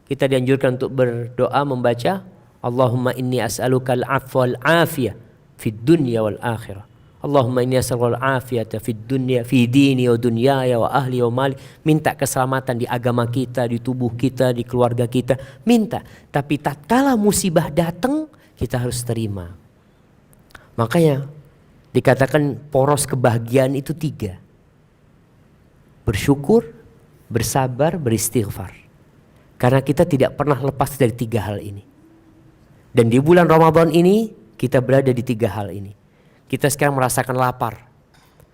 kita dianjurkan untuk berdoa membaca Allahumma inni as'aluka al-'afwa wal-'afiyah fid dunya wal akhirah. Allahumma inni as'aluka al-'afiyata fid dunya fi dini wa dunyaya wa ahli wa mali. Minta keselamatan di agama kita, di tubuh kita, di keluarga kita, minta. Tapi tatkala musibah datang, kita harus terima. Makanya dikatakan poros kebahagiaan itu 3. Bersyukur, bersabar, beristighfar. Karena kita tidak pernah lepas dari 3 hal ini. Dan di bulan Ramadan ini kita berada di 3 hal ini. Kita sekarang merasakan lapar.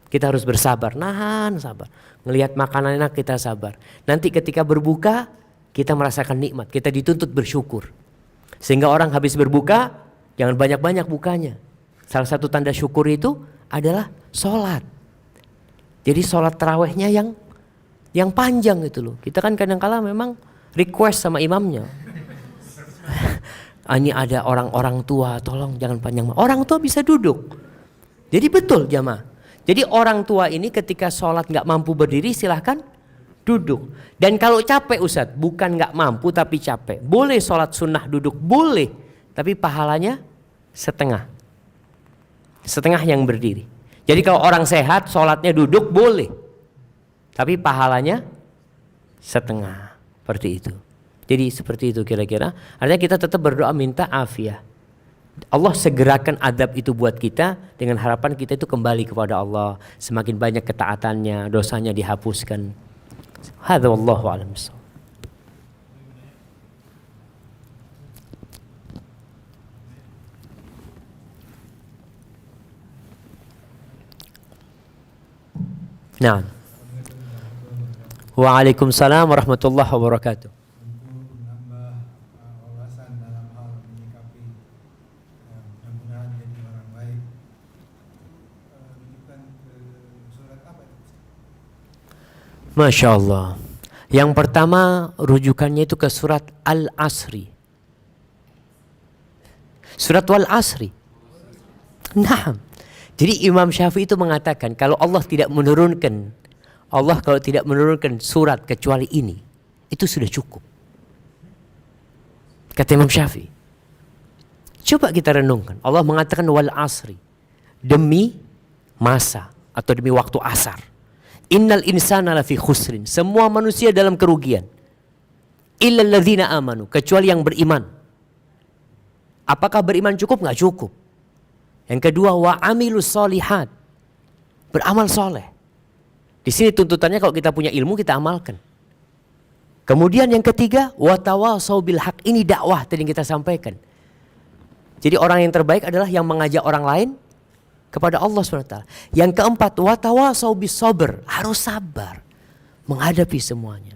Kita harus bersabar, nahan sabar. Ngelihat makanan enak kita sabar. Nanti ketika berbuka kita merasakan nikmat. Kita dituntut bersyukur. Sehingga orang habis berbuka jangan banyak-banyak bukanya. Salah satu tanda syukur itu adalah sholat. Jadi sholat tarawehnya yang panjang gitu loh. Kita kan kadang-kala memang request sama imamnya. Ini ada orang-orang tua, tolong jangan panjang. Orang tua bisa duduk. Jadi betul jamaah. Jadi orang tua ini ketika sholat gak mampu berdiri silahkan duduk. Dan kalau capek Ustadz, bukan gak mampu tapi capek. Boleh sholat sunnah duduk, boleh. Tapi pahalanya setengah. Setengah yang berdiri. Jadi kalau orang sehat sholatnya duduk boleh. Tapi pahalanya setengah. Seperti itu. Jadi seperti itu kira-kira. Artinya kita tetap berdoa minta afiah. Allah segerakan adab itu buat kita dengan harapan kita itu kembali kepada Allah. Semakin banyak ketaatannya, dosanya dihapuskan. Hadza wallahu a'lam bissawab. Nah. Waalaikumsalam warahmatullahi wabarakatuh. Masya Allah. Yang pertama rujukannya itu ke surat Al-Asri. Surat Al-Asri. Nah, jadi Imam Syafi'i itu mengatakan kalau Allah kalau tidak menurunkan surat kecuali ini, itu sudah cukup. Kata Imam Syafi'i. Coba kita renungkan. Allah mengatakan wal asri. Demi masa atau demi waktu asar. Innal insana lafi khusrin. Semua manusia dalam kerugian. Illal ladzina amanu. Kecuali yang beriman. Apakah beriman cukup? Nggak cukup. Yang kedua wa amilus solihat. Beramal soleh. Di sini tuntutannya kalau kita punya ilmu kita amalkan. Kemudian yang ketiga wa tawasau bil haq. Ini dakwah tadi yang kita sampaikan. Jadi orang yang terbaik adalah yang mengajak orang lain kepada Allah SWT. Yang keempat, watawasau bis sabr, harus sabar menghadapi semuanya.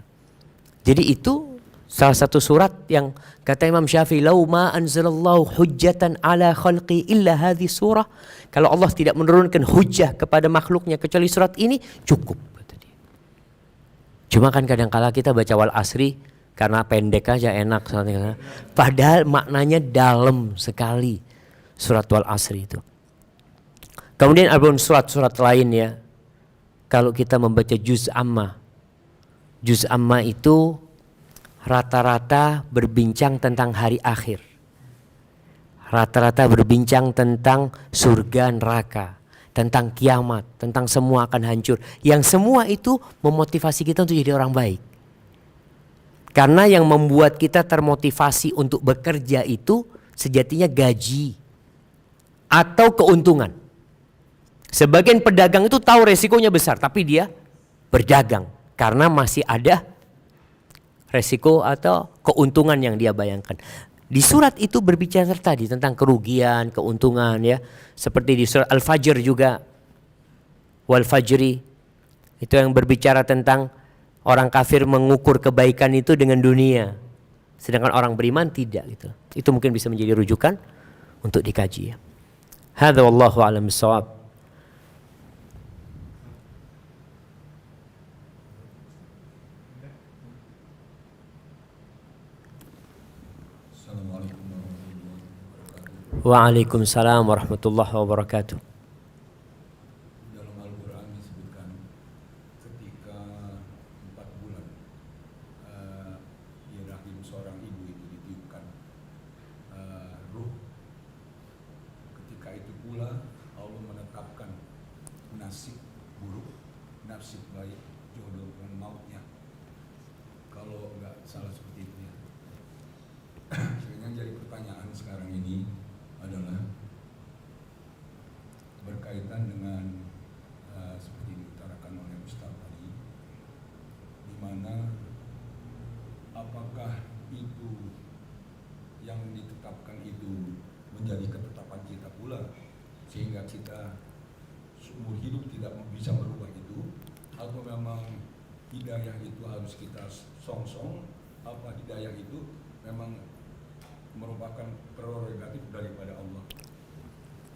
Jadi itu salah satu surat yang kata Imam Syafi'i, "Lau ma anzalallahu hujjatan ala khalqi illa hadhi surah." Kalau Allah tidak menurunkan hujjah kepada makhluknya kecuali surat ini, cukup kata dia. Cuma kan kadang-kala kita baca wal asri karena pendek aja enak. Padahal maknanya dalam sekali surat wal asri itu. Kemudian ada surat-surat lain ya. Kalau kita membaca juz amma. Juz amma itu rata-rata berbincang tentang hari akhir. Rata-rata berbincang tentang surga neraka, tentang kiamat, tentang semua akan hancur. Yang semua itu memotivasi kita untuk jadi orang baik. Karena yang membuat kita termotivasi untuk bekerja itu sejatinya gaji atau keuntungan. Sebagian pedagang itu tahu resikonya besar, tapi dia berdagang karena masih ada resiko atau keuntungan yang dia bayangkan. Di surat itu berbicara tadi tentang kerugian, keuntungan ya. Seperti di surat Al-Fajr juga. Wal Fajri. Itu yang berbicara tentang orang kafir mengukur kebaikan itu dengan dunia. Sedangkan orang beriman tidak gitu. Itu mungkin bisa menjadi rujukan untuk dikaji ya. Hadza wallahu a'lam bissawab. Waalaikumsalam warahmatullahi wabarakatuh. Dalam Al-Quran disebutkan ketika 4 bulan di rahim seorang ibu itu ditiupkan ruh. Ketika itu pula Allah menetapkan nasib buruk, nasib baik, jodoh dengan mautnya. Kalau nggak salah seperti itu ya. Sehingga jadi pertanyaan sekarang ini adalah menetapkan itu menjadi ketetapan kita pula, sehingga kita seumur hidup tidak bisa merubah itu, atau memang hidayah itu harus kita song-song, apa hidayah itu memang merupakan prerogatif daripada Allah.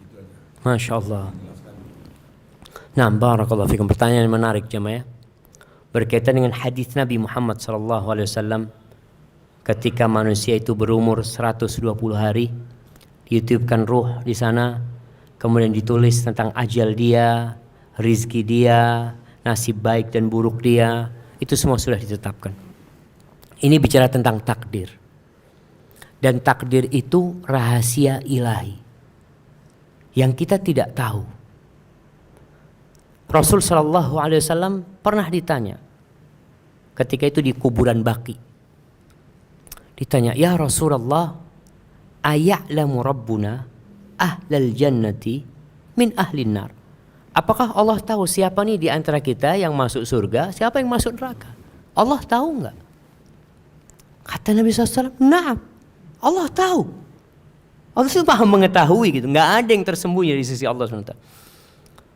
Itu aja. Masya Allah. Jelaskan. Nah, barakallahu fikum. Pertanyaan yang menarik jemaah, berkaitan dengan hadis Nabi Muhammad SAW ketika manusia itu berumur 120 hari, ditiupkan ruh di sana, kemudian ditulis tentang ajal dia, rizki dia, nasib baik dan buruk dia, itu semua sudah ditetapkan. Ini bicara tentang takdir. Dan takdir itu rahasia ilahi yang kita tidak tahu. Rasul SAW pernah ditanya ketika itu di kuburan Baqi. Ditanya, "Ya Rasulullah, aya'lamu Rabbuna ahlal jannati min ahlin nar?" Apakah Allah tahu siapa nih di antara kita yang masuk surga, siapa yang masuk neraka? Allah tahu enggak? Kata Nabi SAW, "Na'am, Allah tahu." Allah itu paham mengetahui gitu, enggak ada yang tersembunyi di sisi Allah SWT.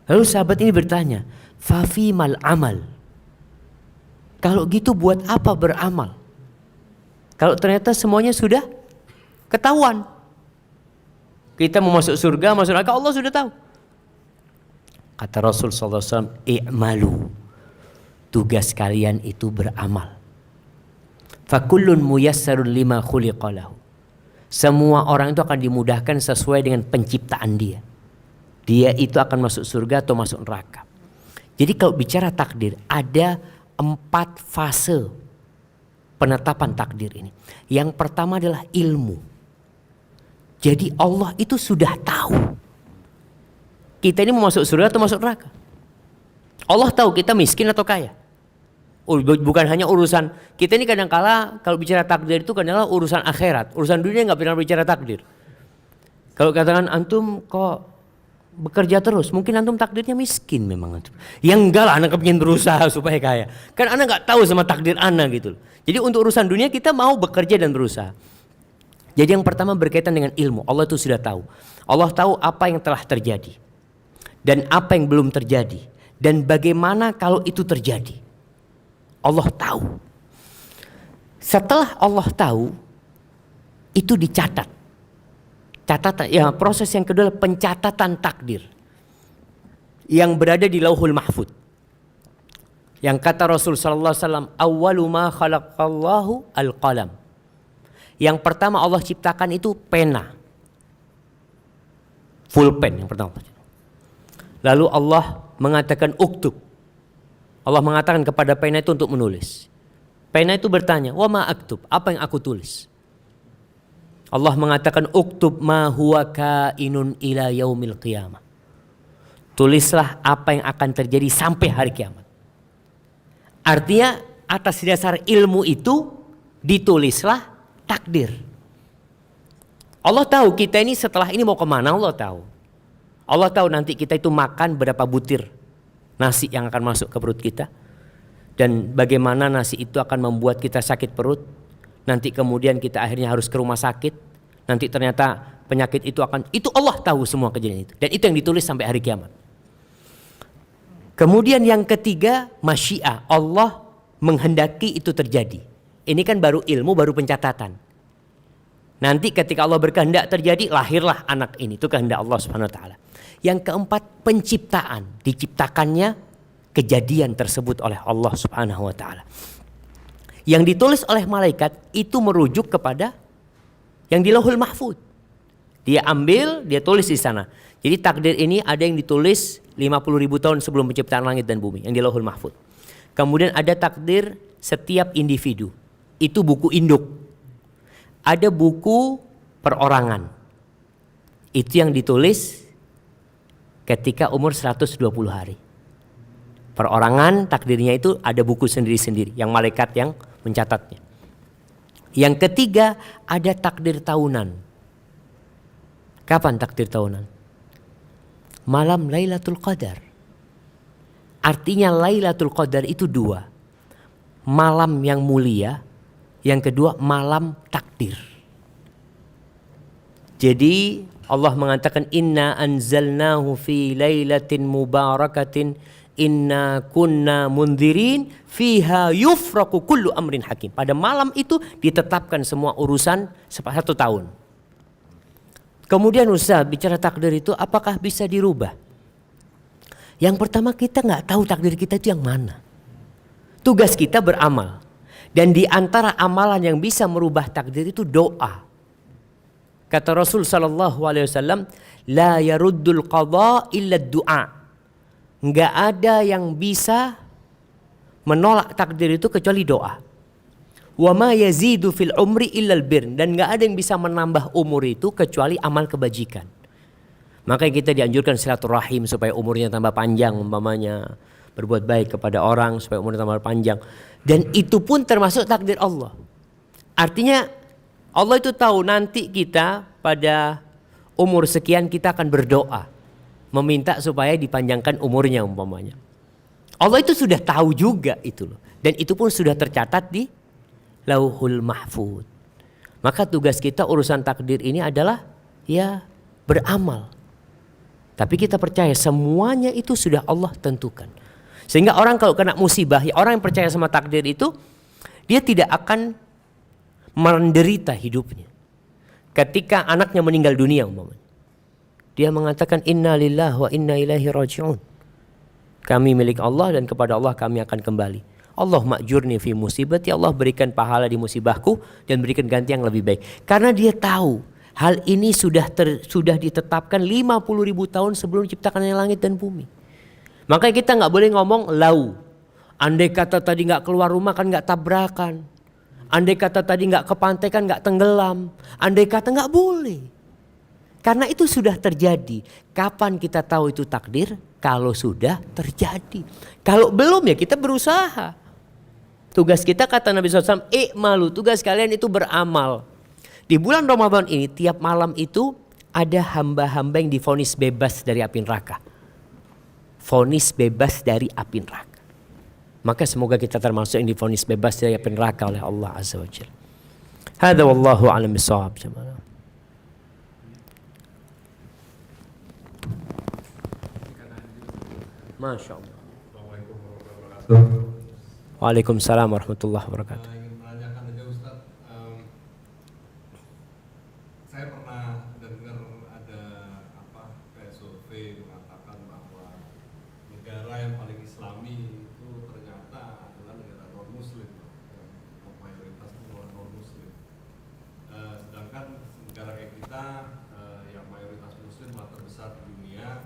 Lalu sahabat ini bertanya, "Fafi mal amal?" Kalau gitu buat apa beramal? Kalau ternyata semuanya sudah ketahuan. Kita mau masuk surga, masuk neraka, Allah sudah tahu. Kata Rasul SAW, "I'malu." Tugas kalian itu beramal. Fakullun muyassarun lima khuliqalahu. Semua orang itu akan dimudahkan sesuai dengan penciptaan dia. Dia itu akan masuk surga atau masuk neraka. Jadi kalau bicara takdir, ada 4 fase penetapan takdir ini. Yang pertama adalah ilmu. Jadi Allah itu sudah tahu kita ini mau masuk surga atau masuk neraka. Allah tahu kita miskin atau kaya. Bukan hanya urusan kita ini, kadang-kala kalau bicara takdir itu kadang-kala urusan akhirat, urusan dunia nggak pernah bicara takdir. Kalau katakan antum kok bekerja terus, mungkin antum takdirnya miskin memang antum. Yang enggak lah, anak kepingin berusaha supaya kaya. Kan anak nggak tahu sama takdir anak gitu. Jadi untuk urusan dunia kita mau bekerja dan berusaha. Jadi yang pertama berkaitan dengan ilmu. Allah itu sudah tahu. Allah tahu apa yang telah terjadi dan apa yang belum terjadi dan bagaimana kalau itu terjadi. Allah tahu. Setelah Allah tahu, itu dicatat. Catatan, ya, proses yang kedua adalah pencatatan takdir yang berada di Lauhul Mahfud. Yang kata Rasul sallallahu alaihi wasallam, "Awwalu ma khalaqallahu al-qalam." Yang pertama Allah ciptakan itu pena. Full pen yang pertama. Lalu Allah mengatakan uktub. Allah mengatakan kepada pena itu untuk menulis. Pena itu bertanya, "Wa ma aktub?" Apa yang aku tulis? Allah mengatakan uktub ma huwa kainun ila yaumil qiyamah. Tulislah apa yang akan terjadi sampai hari kiamat. Artinya atas dasar ilmu itu ditulislah takdir. Allah tahu kita ini setelah ini mau kemana, Allah tahu. Allah tahu nanti kita itu makan berapa butir nasi yang akan masuk ke perut kita. Dan bagaimana nasi itu akan membuat kita sakit perut. Nanti kemudian kita akhirnya harus ke rumah sakit. Nanti ternyata penyakit itu Allah tahu semua kejadian itu. Dan itu yang ditulis sampai hari kiamat. Kemudian yang ketiga, masyiah. Allah menghendaki itu terjadi. Ini kan baru ilmu, baru pencatatan. Nanti ketika Allah berkehendak terjadi, lahirlah anak ini. Itu kehendak Allah Subhanahu wa taala. Yang keempat, penciptaan. Diciptakannya kejadian tersebut oleh Allah Subhanahu wa taala. Yang ditulis oleh malaikat itu merujuk kepada yang di Lauhul Mahfud. Dia ambil, dia tulis di sana. Jadi takdir ini ada yang ditulis 50.000 tahun sebelum penciptaan langit dan bumi, yang di Lauhul Mahfud. Kemudian ada takdir setiap individu. Itu buku induk. Ada buku perorangan. Itu yang ditulis ketika umur 120 hari. Perorangan takdirnya itu ada buku sendiri-sendiri, yang malaikat yang mencatatnya. Yang ketiga, ada takdir tahunan. Kapan takdir tahunan? Malam Lailatul Qadar. Artinya Lailatul Qadar itu 2. Malam yang mulia, yang kedua malam takdir. Jadi Allah mengatakan inna anzalnahu fi lailatin mubarakatin inna kunna mundzirin fiha yufraqu kullu amrin hakim. Pada malam itu ditetapkan semua urusan 1 tahun. Kemudian Ustaz bicara takdir itu apakah bisa dirubah? Yang pertama kita nggak tahu takdir kita itu yang mana. Tugas kita beramal. Dan di antara amalan yang bisa merubah takdir itu doa. Kata Rasul sallallahu alaihi wasallam, la yaruddul qadha illa du'a. Enggak ada yang bisa menolak takdir itu kecuali doa. Wa ma yazidu fil umri illa al bir, dan enggak ada yang bisa menambah umur itu kecuali amal kebajikan. Makanya kita dianjurkan silaturahim supaya umurnya tambah panjang, umpamanya berbuat baik kepada orang supaya umurnya tambah panjang. Dan itu pun termasuk takdir Allah. Artinya Allah itu tahu nanti kita pada umur sekian kita akan berdoa meminta supaya dipanjangkan umurnya umpamanya. Allah itu sudah tahu juga itu loh. Dan itu pun sudah tercatat di Lauhul Mahfuz. Maka tugas kita urusan takdir ini adalah ya beramal. Tapi kita percaya semuanya itu sudah Allah tentukan. Sehingga orang kalau kena musibah, ya orang yang percaya sama takdir itu dia tidak akan menderita hidupnya. Ketika anaknya meninggal dunia umpamanya, dia mengatakan inna lillahi wa inna ilaihi raji'un. Kami milik Allah dan kepada Allah kami akan kembali. Allah ma'jurni fi musibati, Allah berikan pahala di musibahku dan berikan ganti yang lebih baik. Karena dia tahu hal ini sudah ditetapkan 50.000 tahun sebelum diciptakannya langit dan bumi. Makanya kita nggak boleh ngomong lau. Andai kata tadi nggak keluar rumah kan nggak tabrakan. Andai kata tadi nggak ke pantai kan nggak tenggelam. Andai kata nggak boleh. Karena itu sudah terjadi. Kapan kita tahu itu takdir? Kalau sudah terjadi. Kalau belum ya kita berusaha. Tugas kita kata Nabi SAW, i'malu, tugas kalian itu beramal. Di bulan Ramadan ini tiap malam itu ada hamba-hamba yang divonis bebas dari api neraka. Vonis bebas dari api neraka. Maka semoga kita termasuk yang divonis bebas dari api neraka oleh Allah Azza wa Jalla. Hadza wallahu a'lam bissawab. Masya Allah. Waalaikumsalam warahmatullahi wabarakatuh. Ingin menanyakan aja Ustaz, saya pernah dengar ada kayak survei mengatakan bahwa negara yang paling Islami itu ternyata adalah negara non Muslim, yang mayoritas itu non Muslim. Sedangkan negara kayak kita yang mayoritas Muslim malah terbesar di dunia,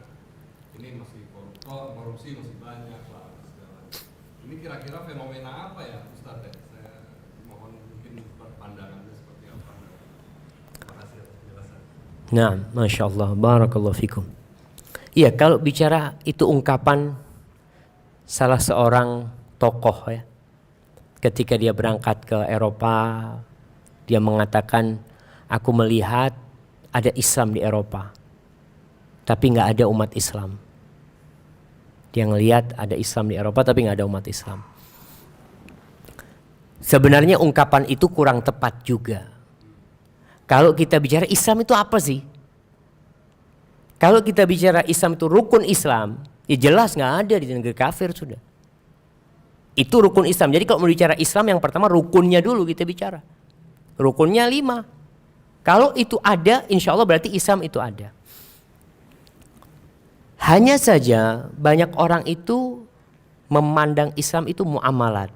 ini masih korupsi masih banyak lah segala. Ini kira-kira fenomena apa ya Ustaz? Saya mohon mungkin pandangannya seperti apa. Terima kasih atas penjelasan. Nah, Masya Allah, barakallahu fikum. Iya, kalau bicara itu ungkapan salah seorang tokoh ya. Ketika dia berangkat ke Eropa, dia mengatakan, aku melihat ada Islam di Eropa, tapi nggak ada umat Islam. Dia ngelihat ada Islam di Eropa tapi nggak ada umat Islam. Sebenarnya ungkapan itu kurang tepat juga. Kalau kita bicara Islam itu apa sih? Kalau kita bicara Islam itu rukun Islam, ya jelas nggak ada di negeri kafir sudah. Itu rukun Islam. Jadi kalau mau bicara Islam yang pertama rukunnya dulu kita bicara. Rukunnya 5. Kalau itu ada, insya Allah berarti Islam itu ada. Hanya saja banyak orang itu memandang Islam itu muamalat.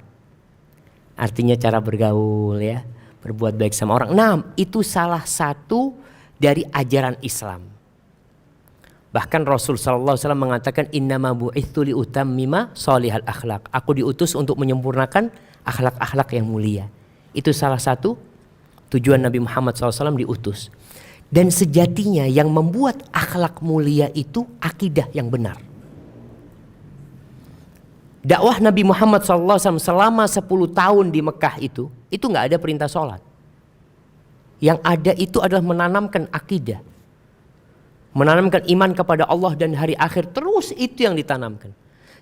Artinya cara bergaul ya, berbuat baik sama orang. Nah, itu salah satu dari ajaran Islam. Bahkan Rasul sallallahu alaihi wasallam mengatakan innama bu'itsu liutammima shalihal akhlaq. Aku diutus untuk menyempurnakan akhlak-akhlak yang mulia. Itu salah satu tujuan Nabi Muhammad SAW diutus. Dan sejatinya yang membuat akhlak mulia itu akidah yang benar. Dakwah Nabi Muhammad SAW selama 10 tahun di Mekah itu gak ada perintah sholat. Yang ada itu adalah menanamkan akidah. Menanamkan iman kepada Allah dan hari akhir, terus itu yang ditanamkan.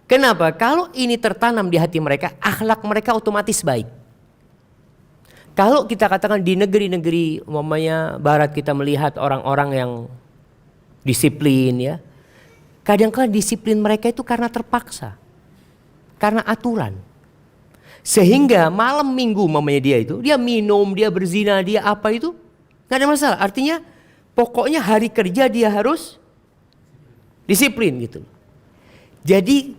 Kenapa? Kalau ini tertanam di hati mereka, akhlak mereka otomatis baik. Kalau kita katakan di negeri-negeri umpamanya barat kita melihat orang-orang yang disiplin ya. Kadang-kadang disiplin mereka itu karena terpaksa. Karena aturan. Sehingga malam minggu umpamanya dia minum, dia berzina, dia apa itu gak ada masalah. Artinya pokoknya hari kerja dia harus disiplin gitu. Jadi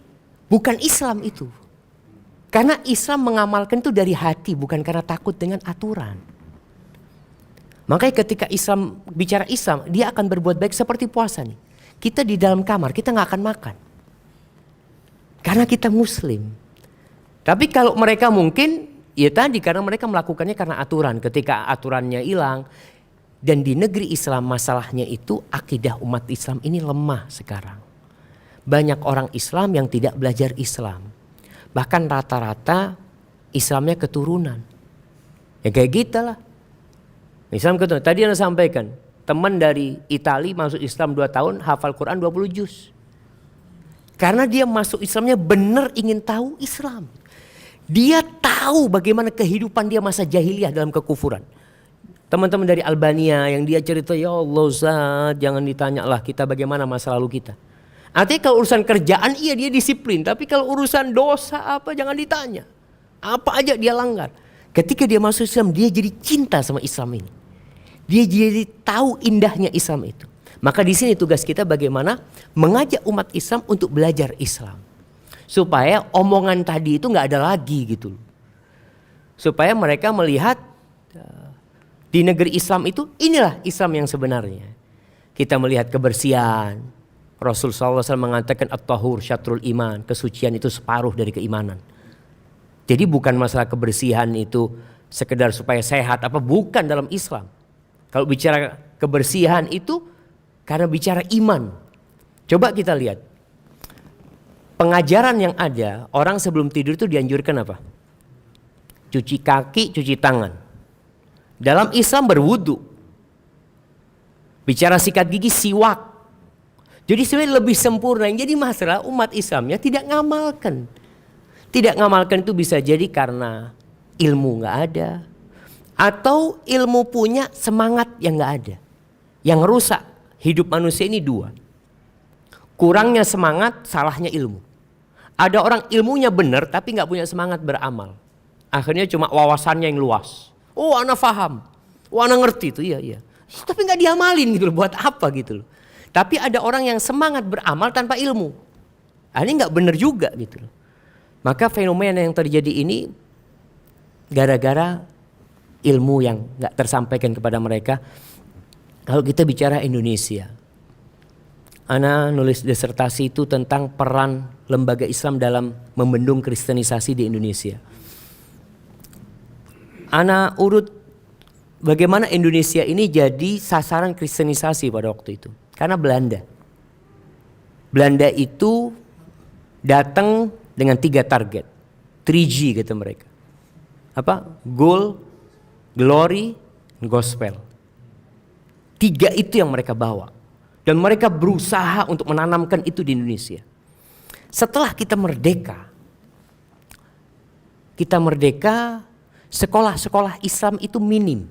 bukan Islam itu. Karena Islam mengamalkan itu dari hati, bukan karena takut dengan aturan. Makanya ketika Islam bicara Islam, dia akan berbuat baik seperti puasa nih. Kita di dalam kamar, kita gak akan makan. Karena kita Muslim. Tapi kalau mereka mungkin, ya tadi karena mereka melakukannya karena aturan. Ketika aturannya hilang, dan di negeri Islam masalahnya itu akidah umat Islam ini lemah sekarang. Banyak orang Islam yang tidak belajar Islam. Bahkan rata-rata Islamnya keturunan. Ya kayak gitu lah. Islam keturunan. Tadi Anda sampaikan, teman dari Italia masuk Islam 2 tahun, hafal Quran 20 juz. Karena dia masuk Islamnya benar ingin tahu Islam. Dia tahu bagaimana kehidupan dia masa jahiliyah dalam kekufuran. Teman-teman dari Albania yang dia cerita, ya Allah Ustaz, jangan ditanya lah kita bagaimana masa lalu kita. Artinya kalau urusan kerjaan iya dia disiplin. Tapi kalau urusan dosa apa jangan ditanya. Apa aja dia langgar. Ketika dia masuk Islam dia jadi cinta sama Islam ini. Dia jadi tahu indahnya Islam itu. Maka di sini tugas kita bagaimana mengajak umat Islam untuk belajar Islam. Supaya omongan tadi itu gak ada lagi gitu. Supaya mereka melihat di negeri Islam itu inilah Islam yang sebenarnya. Kita melihat kebersihan. Rasul SAW mengatakan at-tahur syatrul iman. Kesucian itu separuh dari keimanan. Jadi bukan masalah kebersihan itu sekedar supaya sehat apa. Bukan dalam Islam. Kalau bicara kebersihan itu karena bicara iman. Coba kita lihat. Pengajaran yang ada, orang sebelum tidur itu dianjurkan apa? Cuci kaki, cuci tangan. Dalam Islam berwudu. Bicara sikat gigi, siwak. Jadi sebenarnya lebih sempurna. Yang jadi masalah umat Islamnya tidak ngamalkan. Tidak ngamalkan itu bisa jadi karena ilmu gak ada. Atau ilmu punya semangat yang gak ada. Yang rusak hidup manusia ini 2. Kurangnya semangat, salahnya ilmu. Ada orang ilmunya benar tapi gak punya semangat beramal. Akhirnya cuma wawasannya yang luas. Oh anak paham. Oh anak ngerti itu iya. Tapi gak diamalin gitu loh. Buat apa gitu loh. Tapi ada orang yang semangat beramal tanpa ilmu. Ini gak benar juga gitu loh. Maka fenomena yang terjadi ini gara-gara ilmu yang gak tersampaikan kepada mereka. Kalau kita bicara Indonesia. Ana nulis disertasi itu tentang peran lembaga Islam dalam membendung kristenisasi di Indonesia. Ana urut bagaimana Indonesia ini jadi sasaran kristenisasi pada waktu itu. Karena Belanda itu datang dengan 3 target. 3G kata mereka. Apa? Gold, glory, gospel. 3 itu yang mereka bawa. Dan mereka berusaha untuk menanamkan itu di Indonesia. Setelah kita merdeka, sekolah-sekolah Islam itu minim.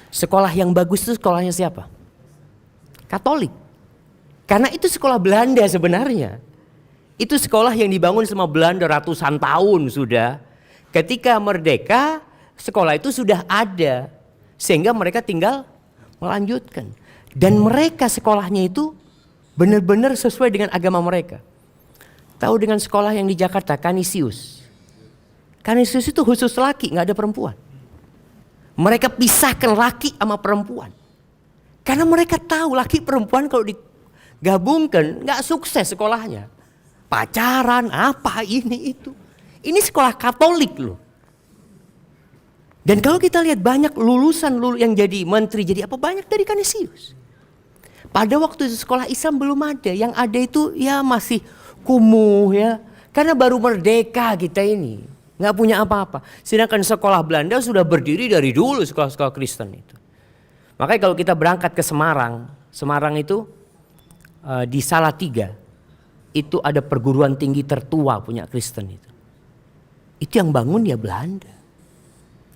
Sekolah yang bagus itu sekolahnya siapa? Katolik. Karena itu sekolah Belanda sebenarnya. Itu sekolah yang dibangun sama Belanda ratusan tahun sudah. Ketika merdeka, sekolah itu sudah ada. Sehingga mereka tinggal melanjutkan. Dan mereka sekolahnya itu benar-benar sesuai dengan agama mereka. Tahu dengan sekolah yang di Jakarta, Kanisius. Kanisius itu khusus laki, gak ada perempuan. Mereka pisahkan laki sama perempuan. Karena mereka tahu laki perempuan kalau digabungkan gak sukses sekolahnya. Pacaran, apa ini itu. Ini sekolah Katolik loh. Dan kalau kita lihat banyak lulusan yang jadi menteri, jadi apa banyak dari Kanisius. Pada waktu itu sekolah Islam belum ada. Yang ada itu ya masih kumuh ya. Karena baru merdeka kita ini. Gak punya apa-apa. Sedangkan sekolah Belanda sudah berdiri dari dulu sekolah-sekolah Kristen itu. Makanya kalau kita berangkat ke Semarang. Semarang itu di Salatiga. Itu ada perguruan tinggi tertua punya Kristen itu. Itu yang bangun ya Belanda.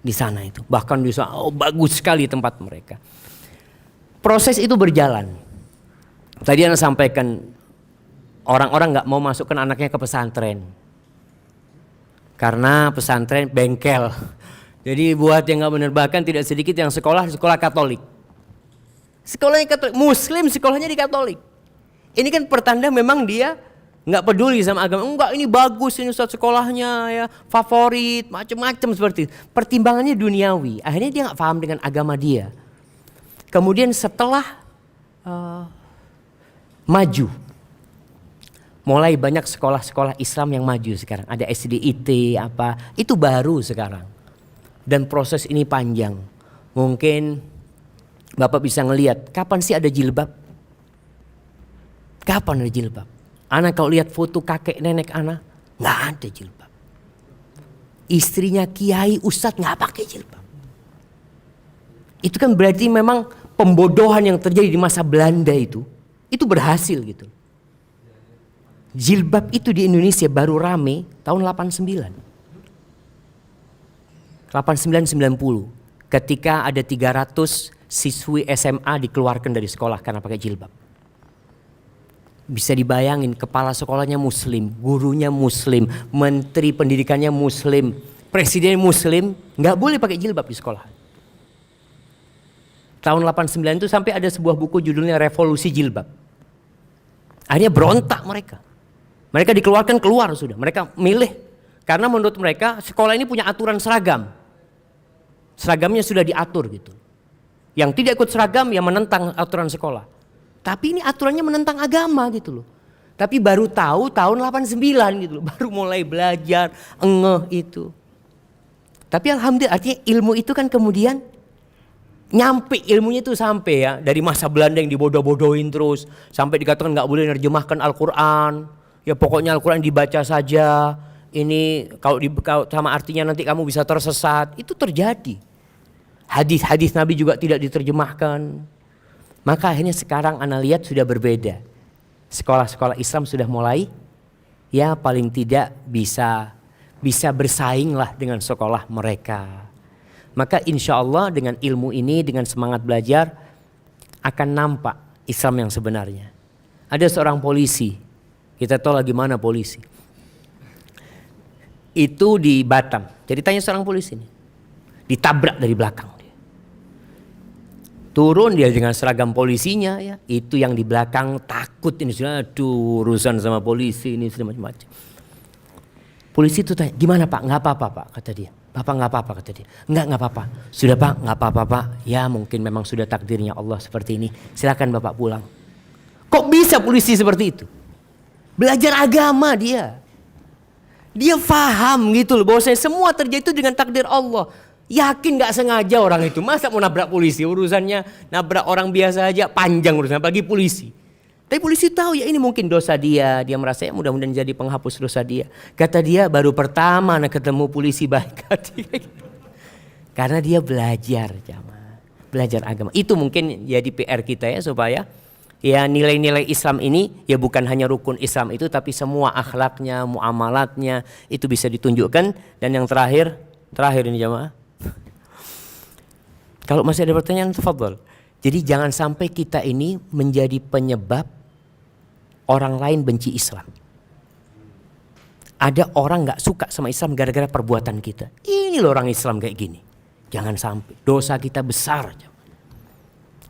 di sana itu. Bahkan di sana bagus sekali tempat mereka. Proses itu berjalan. Tadi Anda sampaikan orang-orang nggak mau masukkan anaknya ke pesantren karena pesantren bengkel. Jadi buat yang nggak menerbakan tidak sedikit yang sekolah Katolik. Sekolahnya Katolik, Muslim sekolahnya di Katolik. Ini kan pertanda memang dia nggak peduli sama agama. Enggak, ini bagus ini Ustaz sekolahnya ya, favorit, macam-macam seperti itu. Pertimbangannya duniawi. Akhirnya dia nggak paham dengan agama dia. Kemudian setelah maju, mulai banyak sekolah-sekolah Islam yang maju sekarang. Ada SDIT apa, itu baru sekarang. Dan proses ini panjang. Mungkin Bapak bisa ngelihat kapan sih ada jilbab? Kapan ada jilbab? Anak kalau lihat foto kakek nenek anak, nggak ada jilbab. Istrinya kiai ustadz nggak pakai jilbab. Itu kan berarti memang pembodohan yang terjadi di masa Belanda itu berhasil gitu. Jilbab itu di Indonesia baru rame tahun 89. 89-90 ketika ada 300 siswi SMA dikeluarkan dari sekolah karena pakai jilbab. Bisa dibayangin, kepala sekolahnya muslim, gurunya muslim, menteri pendidikannya muslim, presiden muslim, nggak boleh pakai jilbab di sekolah. Tahun 89 itu sampai ada sebuah buku judulnya Revolusi Jilbab. Akhirnya berontak mereka. Mereka dikeluarkan keluar sudah. Mereka milih karena menurut mereka sekolah ini punya aturan seragam. Seragamnya sudah diatur gitu. Yang tidak ikut seragam ya menentang aturan sekolah. Tapi ini aturannya menentang agama gitu loh. Tapi baru tahu tahun 89 gitu loh. Baru mulai belajar itu. Tapi alhamdulillah artinya ilmu itu kan kemudian nyampe, ilmunya itu sampai ya. Dari masa Belanda yang dibodoh-bodohin terus. Sampai dikatakan gak boleh nerjemahkan Al-Quran. Ya pokoknya Al-Quran dibaca saja. Ini kalau sama artinya nanti kamu bisa tersesat. Itu terjadi. Hadis-hadis Nabi juga tidak diterjemahkan. Maka akhirnya sekarang Anda lihat sudah berbeda. Sekolah-sekolah Islam sudah mulai ya paling tidak bisa bersaing lah dengan sekolah mereka. Maka insya Allah dengan ilmu ini, dengan semangat belajar akan nampak Islam yang sebenarnya. Ada seorang polisi, kita tahu lagi mana polisi. Itu di Batam. Ceritanya seorang polisi ini ditabrak dari belakang dia. Turun dia dengan seragam polisinya ya. Itu yang di belakang takut ini sudah aduh urusan sama polisi ini sudah macam-macam. Polisi itu tanya, "Gimana Pak? Enggak apa-apa Pak," kata dia. "Bapak enggak apa-apa," kata dia. Enggak apa-apa." "Sudah Pak, enggak apa-apa Pak. Ya mungkin memang sudah takdirnya Allah seperti ini. Silakan Bapak pulang." Kok bisa polisi seperti itu? Belajar agama dia. Dia paham gitu loh bahwasanya semua terjadi itu dengan takdir Allah. Yakin gak sengaja orang itu. Masa mau nabrak polisi? Urusannya nabrak orang biasa aja panjang urusannya, apalagi polisi. Tapi polisi tahu ya ini mungkin dosa dia. Dia merasa ya mudah-mudahan jadi penghapus dosa dia. Kata dia baru pertama ketemu polisi baik hati. Karena dia belajar jamaah. Belajar agama. Itu mungkin jadi PR kita ya supaya ya nilai-nilai Islam ini ya bukan hanya rukun Islam itu tapi semua akhlaknya, muamalatnya itu bisa ditunjukkan. Dan yang terakhir ini jamaah. Kalau masih ada pertanyaan tafadhol. Jadi jangan sampai kita ini menjadi penyebab orang lain benci Islam. Ada orang gak suka sama Islam gara-gara perbuatan kita. Ini loh orang Islam kayak gini. Jangan sampai. Dosa kita besar.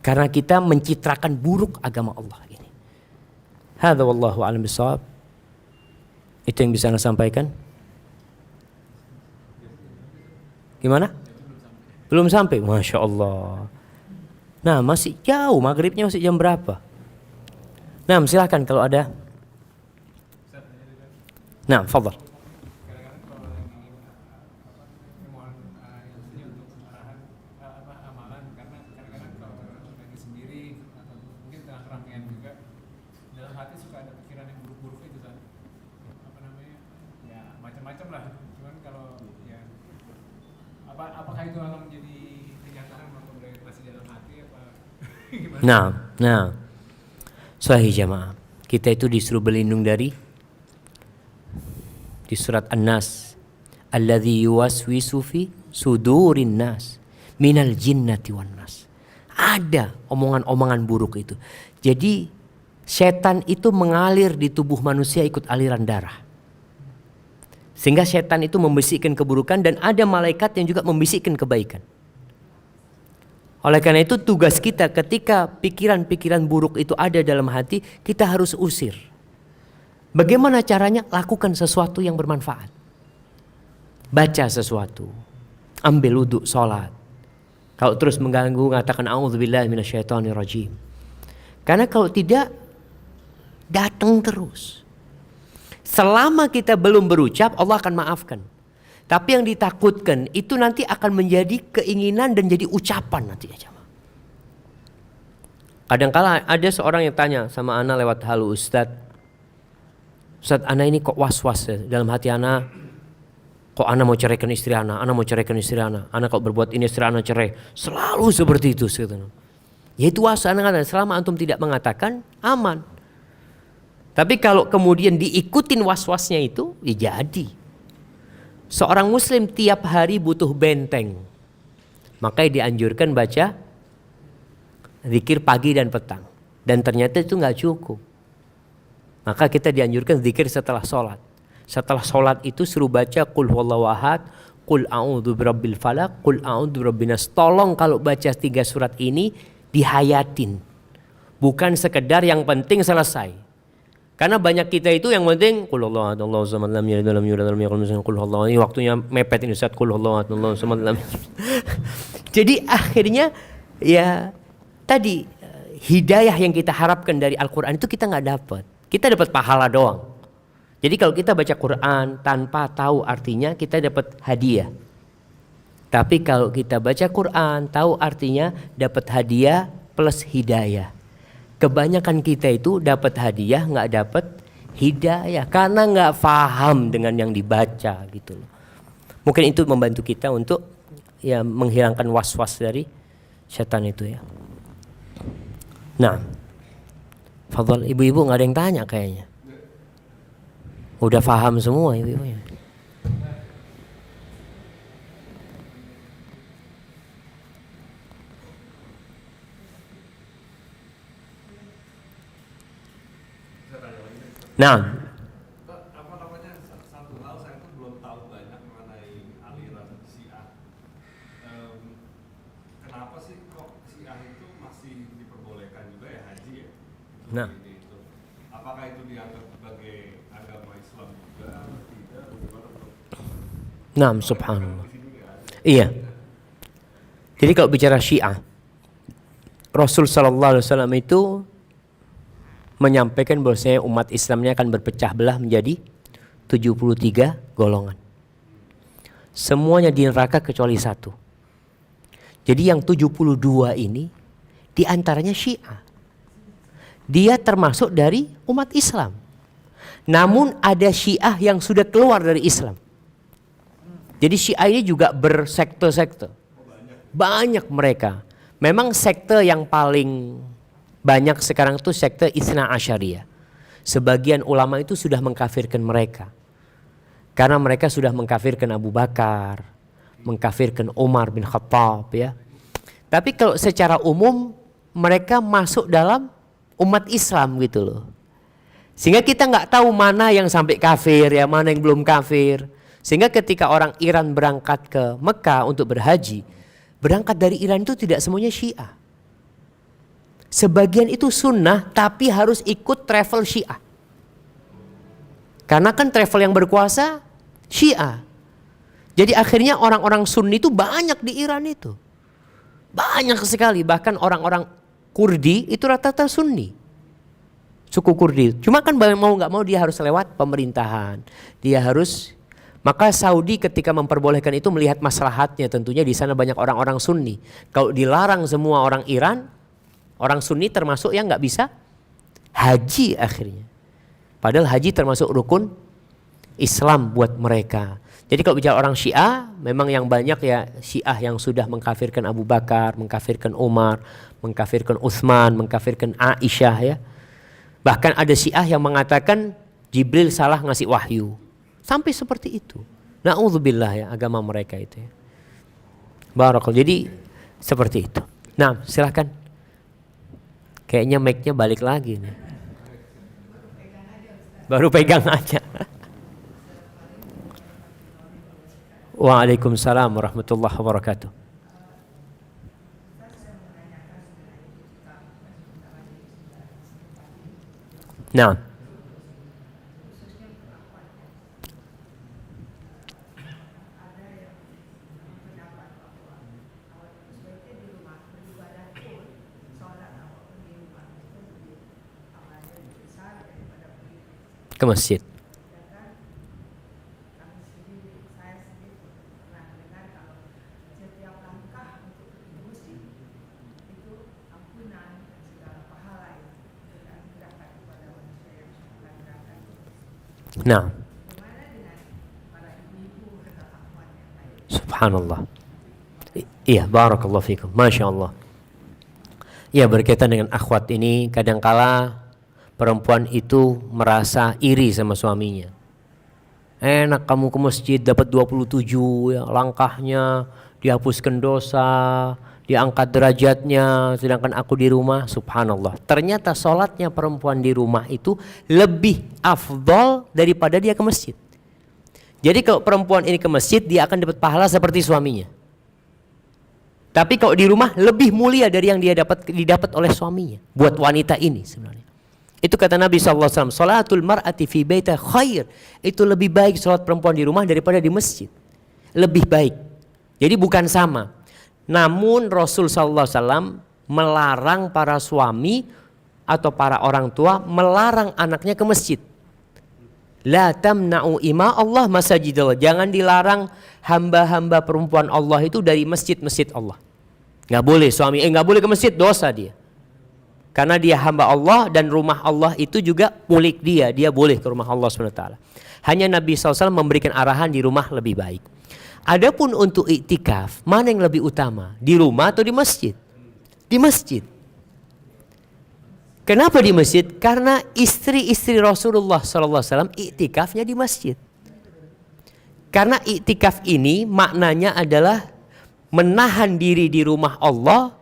Karena kita mencitrakan buruk agama Allah ini. Hadza wallahu a'lam bishawab. Itu yang bisa Anda sampaikan. Gimana? Belum sampai. Masya Allah. Nah masih jauh. Maghribnya masih jam berapa? Nah silahkan kalau ada. Nah fadhal. Apakah itu akan menjadi kenyataan atau masih dalam hati apa gimana? Nah, sahih jamaah. Kita itu disuruh berlindung dari di surat An-Nas, alladzi yuwaswisu fi sudurin nas minal jinnati wan nas. Ada omongan-omongan buruk itu. Jadi setan itu mengalir di tubuh manusia ikut aliran darah. Sehingga setan itu membisikkan keburukan dan ada malaikat yang juga membisikkan kebaikan. Oleh karena itu tugas kita ketika pikiran-pikiran buruk itu ada dalam hati, kita harus usir. Bagaimana caranya? Lakukan sesuatu yang bermanfaat. Baca sesuatu. Ambil wudhu, sholat. Kalau terus mengganggu, mengatakan a'udzubillahi minasyaitonirrajim. Karena kalau tidak, datang terus. Selama kita belum berucap, Allah akan maafkan. Tapi yang ditakutkan itu nanti akan menjadi keinginan dan jadi ucapan nanti aja. Kadang-kala ada seorang yang tanya sama ana lewat halu, Ustaz, ana ini kok was-was ya dalam hati ana. Kok ana mau ceraikan istri ana mau ceraikan istri ana kok berbuat ini istri ana cerai. Selalu seperti itu. Ya itu was, ana kata selama antum tidak mengatakan aman. Tapi kalau kemudian diikutin was-wasnya itu, ya jadi. Seorang muslim tiap hari butuh benteng. Makanya dianjurkan baca zikir pagi dan petang. Dan ternyata itu gak cukup. Maka kita dianjurkan zikir setelah sholat. Setelah sholat itu suruh baca Qul huwallahu ahad, Qul a'udzu birabbil falaq, Qul a'udzu birabbin nas. Tolong kalau baca 3 surat ini dihayatin. Bukan sekedar yang penting selesai. Karena banyak kita itu yang penting Qul huwallahu ahad, Allahu samad, lam yalid walam yulad walam yakul lahu kufuwan ahad. Qul huwallahu ahad. Ini waktunya mepet ini Ustaz. Qul huwallahu ahad, Allahu samad, lam. Jadi akhirnya ya tadi hidayah yang kita harapkan dari Al-Quran itu kita nggak dapat. Kita dapat pahala doang. Jadi kalau kita baca Quran tanpa tahu artinya kita dapat hadiah. Tapi kalau kita baca Quran tahu artinya dapat hadiah plus hidayah. Kebanyakan kita itu dapat hadiah nggak dapat hidayah karena nggak paham dengan yang dibaca gitu loh. Mungkin itu membantu kita untuk ya menghilangkan was-was dari setan itu ya. Nah, fadhal ibu-ibu nggak ada yang tanya kayaknya. Udah paham semua ibu-ibunya. Nah, apa namanya, satu hal saya tuh belum tahu banyak mengenai aliran Syiah. Kenapa sih kok Syiah itu masih diperbolehkan juga ya haji ya? Nah. Itu. Apakah itu dianggap sebagai agama Islam juga atau tidak? nah subhanallah. Iya. Jadi kalau bicara Syiah, Rasul sallallahu alaihi wasallam itu menyampaikan bahwasanya umat Islamnya akan berpecah belah menjadi 73 golongan. Semuanya di neraka kecuali satu. Jadi yang 72 ini diantaranya Syiah. Dia termasuk dari umat Islam. Namun ada Syiah yang sudah keluar dari Islam. Jadi Syiah ini juga bersekte-sekte. Banyak mereka. Memang sekte yang paling banyak sekarang itu sekte Itsna Asyariyah. Sebagian ulama itu sudah mengkafirkan mereka. Karena mereka sudah mengkafirkan Abu Bakar, mengkafirkan Umar bin Khattab ya. Tapi kalau secara umum mereka masuk dalam umat Islam gitu loh. Sehingga kita nggak tahu mana yang sampai kafir ya, mana yang belum kafir. Sehingga ketika orang Iran berangkat ke Mekah untuk berhaji, berangkat dari Iran itu tidak semuanya Syiah. Sebagian itu sunnah tapi harus ikut travel Syiah. Karena kan travel yang berkuasa Syiah. Jadi akhirnya orang-orang Sunni itu banyak di Iran itu. Banyak sekali, bahkan orang-orang Kurdi itu rata-rata Sunni. Suku Kurdi. Cuma kan mau nggak mau dia harus lewat pemerintahan. Dia harus, maka Saudi ketika memperbolehkan itu melihat maslahatnya, tentunya di sana banyak orang-orang Sunni. Kalau dilarang semua orang Iran, orang Sunni termasuk yang nggak bisa haji akhirnya. Padahal haji termasuk rukun Islam buat mereka. Jadi kalau bicara orang Syiah, memang yang banyak ya Syiah yang sudah mengkafirkan Abu Bakar, mengkafirkan Umar, mengkafirkan Utsman, mengkafirkan Aisyah ya. Bahkan ada Syiah yang mengatakan Jibril salah ngasih wahyu. Sampai seperti itu. Na'udzubillah ya agama mereka itu ya. Barakallah. Jadi seperti itu. Nah, silahkan. Kayaknya mic-nya balik lagi nih. Baru pegang aja. Waalaikumsalam warahmatullahi wabarakatuh. Nah, ke masjid. Nah, subhanallah. Iya, barakallahu fikum. Masya Allah. Ya, berkaitan dengan akhwat ini, kadangkala perempuan itu merasa iri sama suaminya. Enak kamu ke masjid dapat 27 ya, langkahnya, dihapuskan dosa, diangkat derajatnya, sedangkan aku di rumah. Subhanallah. Ternyata sholatnya perempuan di rumah itu lebih afdol daripada dia ke masjid. Jadi kalau perempuan ini ke masjid, dia akan dapat pahala seperti suaminya. Tapi kalau di rumah lebih mulia dari yang dia didapat oleh suaminya. Buat wanita ini sebenarnya. Itu kata Nabi SAW, salatul mar'ati fi baita khair. Itu lebih baik salat perempuan di rumah daripada di masjid. Lebih baik. Jadi bukan sama. Namun Rasul SAW melarang para suami atau para orang tua melarang anaknya ke masjid. La tamna'u ima Allah masajidallah. Jangan dilarang hamba-hamba perempuan Allah itu dari masjid-masjid Allah. Nggak boleh suami, nggak boleh ke masjid, dosa dia. Karena dia hamba Allah dan rumah Allah itu juga milik dia. Dia boleh ke rumah Allah SWT. Hanya Nabi SAW memberikan arahan di rumah lebih baik. Adapun untuk iktikaf, mana yang lebih utama? Di rumah atau di masjid? Di masjid. Kenapa di masjid? Karena istri-istri Rasulullah SAW iktikafnya di masjid. Karena iktikaf ini maknanya adalah menahan diri di rumah Allah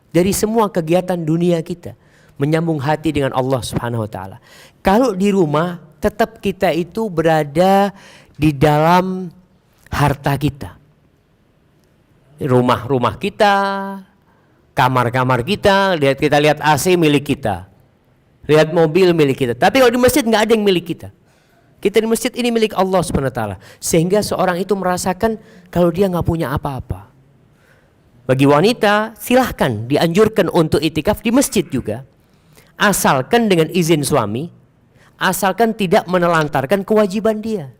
dari semua kegiatan dunia kita, menyambung hati dengan Allah Subhanahu wa taala. Kalau di rumah tetap kita itu berada di dalam harta kita. Rumah-rumah kita, kamar-kamar kita, kita lihat AC milik kita. Lihat mobil milik kita. Tapi kalau di masjid nggak ada yang milik kita. Kita di masjid ini milik Allah Subhanahu wa taala. Sehingga seorang itu merasakan kalau dia nggak punya apa-apa. Bagi wanita silahkan dianjurkan untuk itikaf di masjid juga. Asalkan dengan izin suami, asalkan tidak menelantarkan kewajiban dia.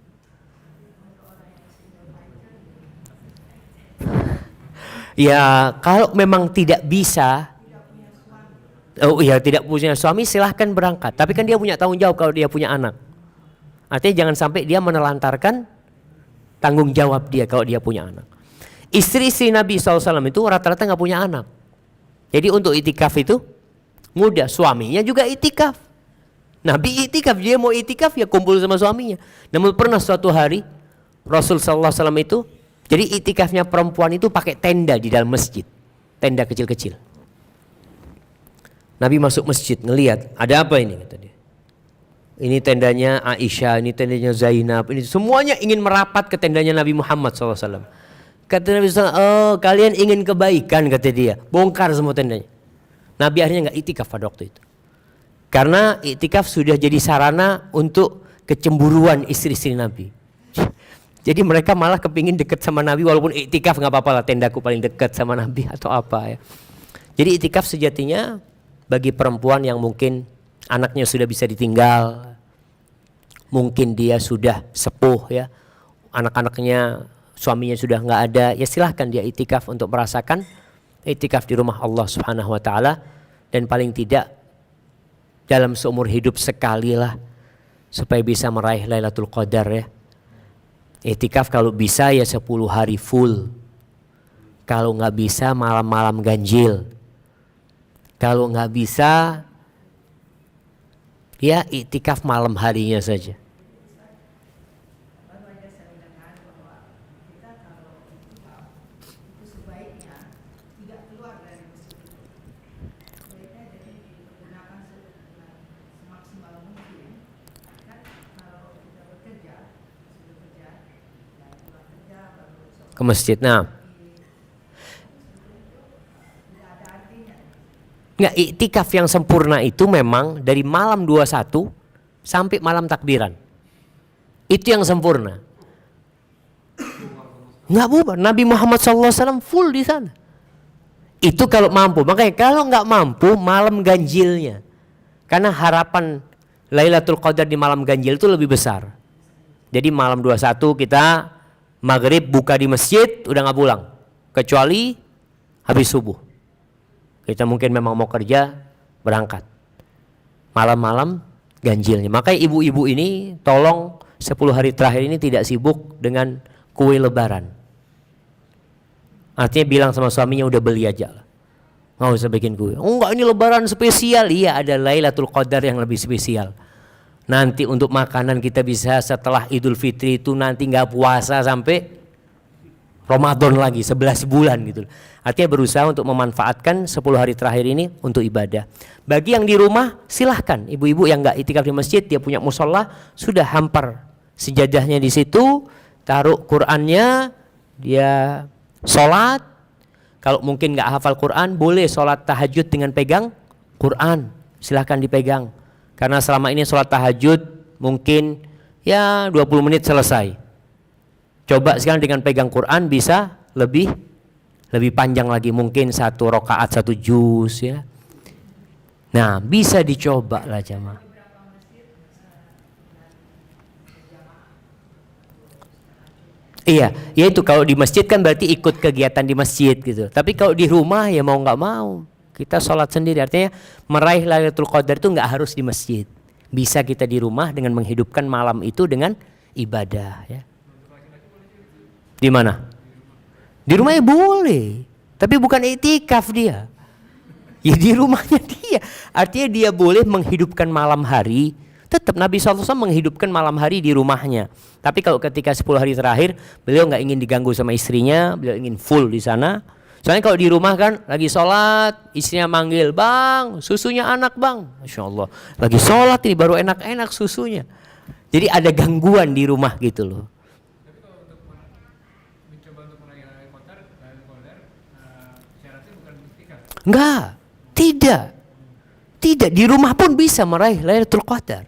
Ya kalau memang tidak bisa, tidak punya suami silahkan berangkat. Tapi kan dia punya tanggung jawab kalau dia punya anak. Artinya jangan sampai dia menelantarkan tanggung jawab dia kalau dia punya anak. Istri-istri Nabi SAW itu rata-rata nggak punya anak. Jadi untuk itikaf itu mudah. Suaminya juga itikaf. Nabi itikaf, dia mau itikaf ya kumpul sama suaminya. Namun pernah suatu hari Rasul SAW itu, jadi itikafnya perempuan itu pakai tenda di dalam masjid. Tenda kecil-kecil. Nabi masuk masjid ngelihat ada apa ini kata dia. Ini tendanya Aisyah, ini tendanya Zainab, ini semuanya ingin merapat ke tendanya Nabi Muhammad SAW. Kata Nabi SAW, oh kalian ingin kebaikan kata dia, bongkar semua tendanya. Nabi akhirnya nggak itikaf pada waktu itu. Karena itikaf sudah jadi sarana untuk kecemburuan istri-istri Nabi. Jadi mereka malah kepingin dekat sama Nabi walaupun itikaf nggak apa-apa lah, tendaku paling dekat sama Nabi atau apa ya. Jadi itikaf sejatinya bagi perempuan yang mungkin anaknya sudah bisa ditinggal, mungkin dia sudah sepuh ya, anak-anaknya suaminya sudah nggak ada, ya silahkan dia itikaf untuk merasakan itikaf di rumah Allah Subhanahu wa taala, dan paling tidak dalam seumur hidup sekali lah supaya bisa meraih Lailatul Qadar ya. Itikaf kalau bisa ya 10 hari full. Kalau nggak bisa malam-malam ganjil. Kalau nggak bisa ya itikaf malam harinya saja. ke masjid. Nah, nggak, iktikaf yang sempurna itu memang dari malam 21 sampai malam takbiran. Itu yang sempurna. Nggak bubar. Nabi Muhammad SAW full di sana. Itu kalau mampu. Makanya kalau nggak mampu, malam ganjilnya. Karena harapan Lailatul Qadar di malam ganjil itu lebih besar. Jadi malam 21 kita maghrib buka di masjid, udah nggak pulang. Kecuali habis subuh. Kita mungkin memang mau kerja, berangkat. Malam-malam ganjilnya. Makanya ibu-ibu ini tolong 10 hari terakhir ini tidak sibuk dengan kue lebaran. Artinya bilang sama suaminya udah beli aja lah. Nggak usah bikin kue. Oh enggak, ini lebaran spesial. Iya, ada Lailatul Qadar yang lebih spesial. Nanti untuk makanan kita bisa setelah Idul Fitri itu nanti nggak puasa sampai Ramadan lagi 11 bulan gitu. Artinya berusaha untuk memanfaatkan 10 hari terakhir ini untuk ibadah. Bagi yang di rumah silahkan, ibu-ibu yang nggak itikaf di masjid, dia punya musola, sudah hampar sejadahnya di situ, taruh Qur'annya, dia sholat. Kalau mungkin nggak hafal Quran, boleh sholat tahajud dengan pegang Quran, silahkan dipegang. Karena selama ini sholat tahajud mungkin ya 20 menit selesai. Coba sekarang dengan pegang Quran bisa lebih panjang lagi, mungkin 1 rakaat 1 juz ya. Nah, bisa dicoba lah jamaah. Iya, ya itu kalau di masjid kan berarti ikut kegiatan di masjid gitu. Tapi kalau di rumah ya mau nggak mau kita sholat sendiri. Artinya meraih Lailatul Qadar itu nggak harus di masjid. Bisa kita di rumah dengan menghidupkan malam itu dengan ibadah ya. Di mana? Di rumahnya boleh, tapi bukan iktikaf dia. Ya di rumahnya dia. Artinya dia boleh menghidupkan malam hari. Tetap Nabi SAW menghidupkan malam hari di rumahnya. Tapi kalau ketika 10 hari terakhir beliau nggak ingin diganggu sama istrinya, beliau ingin full di sana. Soalnya kalau di rumah kan lagi sholat, istrinya manggil, bang susunya anak bang. Masya Allah, lagi sholat ini baru enak-enak susunya. Jadi ada gangguan di rumah gitu loh. Tapi kalau untuk mencoba untuk meraih Lailatul Qadar, syaratnya bukan iktikaf. Enggak, tidak, di rumah pun bisa meraih Lailatul Qadar.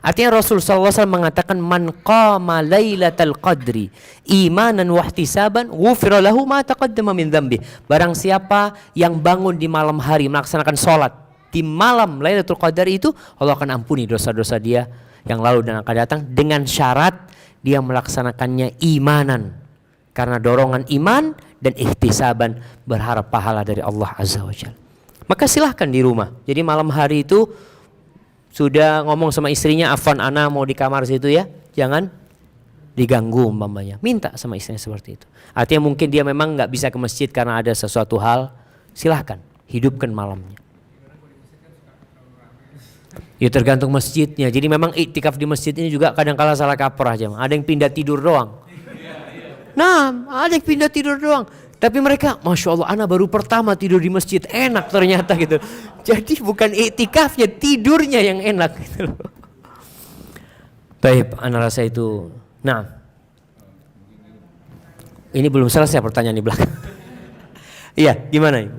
Artinya Rasulullah SAW mengatakan man qama lailatal qadri imanan wa ihtisaban ghufira lahu ma taqaddama min dzambi. Barang siapa yang bangun di malam hari melaksanakan sholat di malam Lailatul Qadar itu, Allah akan ampuni dosa-dosa dia yang lalu dan akan datang, dengan syarat dia melaksanakannya imanan, karena dorongan iman, dan ihtisaban, berharap pahala dari Allah Azza wa Jalla. Maka silahkan di rumah. Jadi malam hari itu sudah ngomong sama istrinya, afwan ana mau di kamar situ ya, jangan diganggu umpamanya. Minta sama istrinya seperti itu. Artinya mungkin dia memang nggak bisa ke masjid karena ada sesuatu hal, silahkan hidupkan malamnya. Ya tergantung masjidnya. Jadi memang iktikaf di masjid ini juga kadang-kala salah kaprah aja. Ada yang pindah tidur doang. Nah, ada yang pindah tidur doang. Tapi mereka, Masya Allah, ana baru pertama tidur di masjid, enak ternyata gitu. Jadi bukan iktikafnya, tidurnya yang enak gitu. Baik, ana rasa itu. Nah, ini belum selesai pertanyaan di belakang. Iya, gimana Ibu?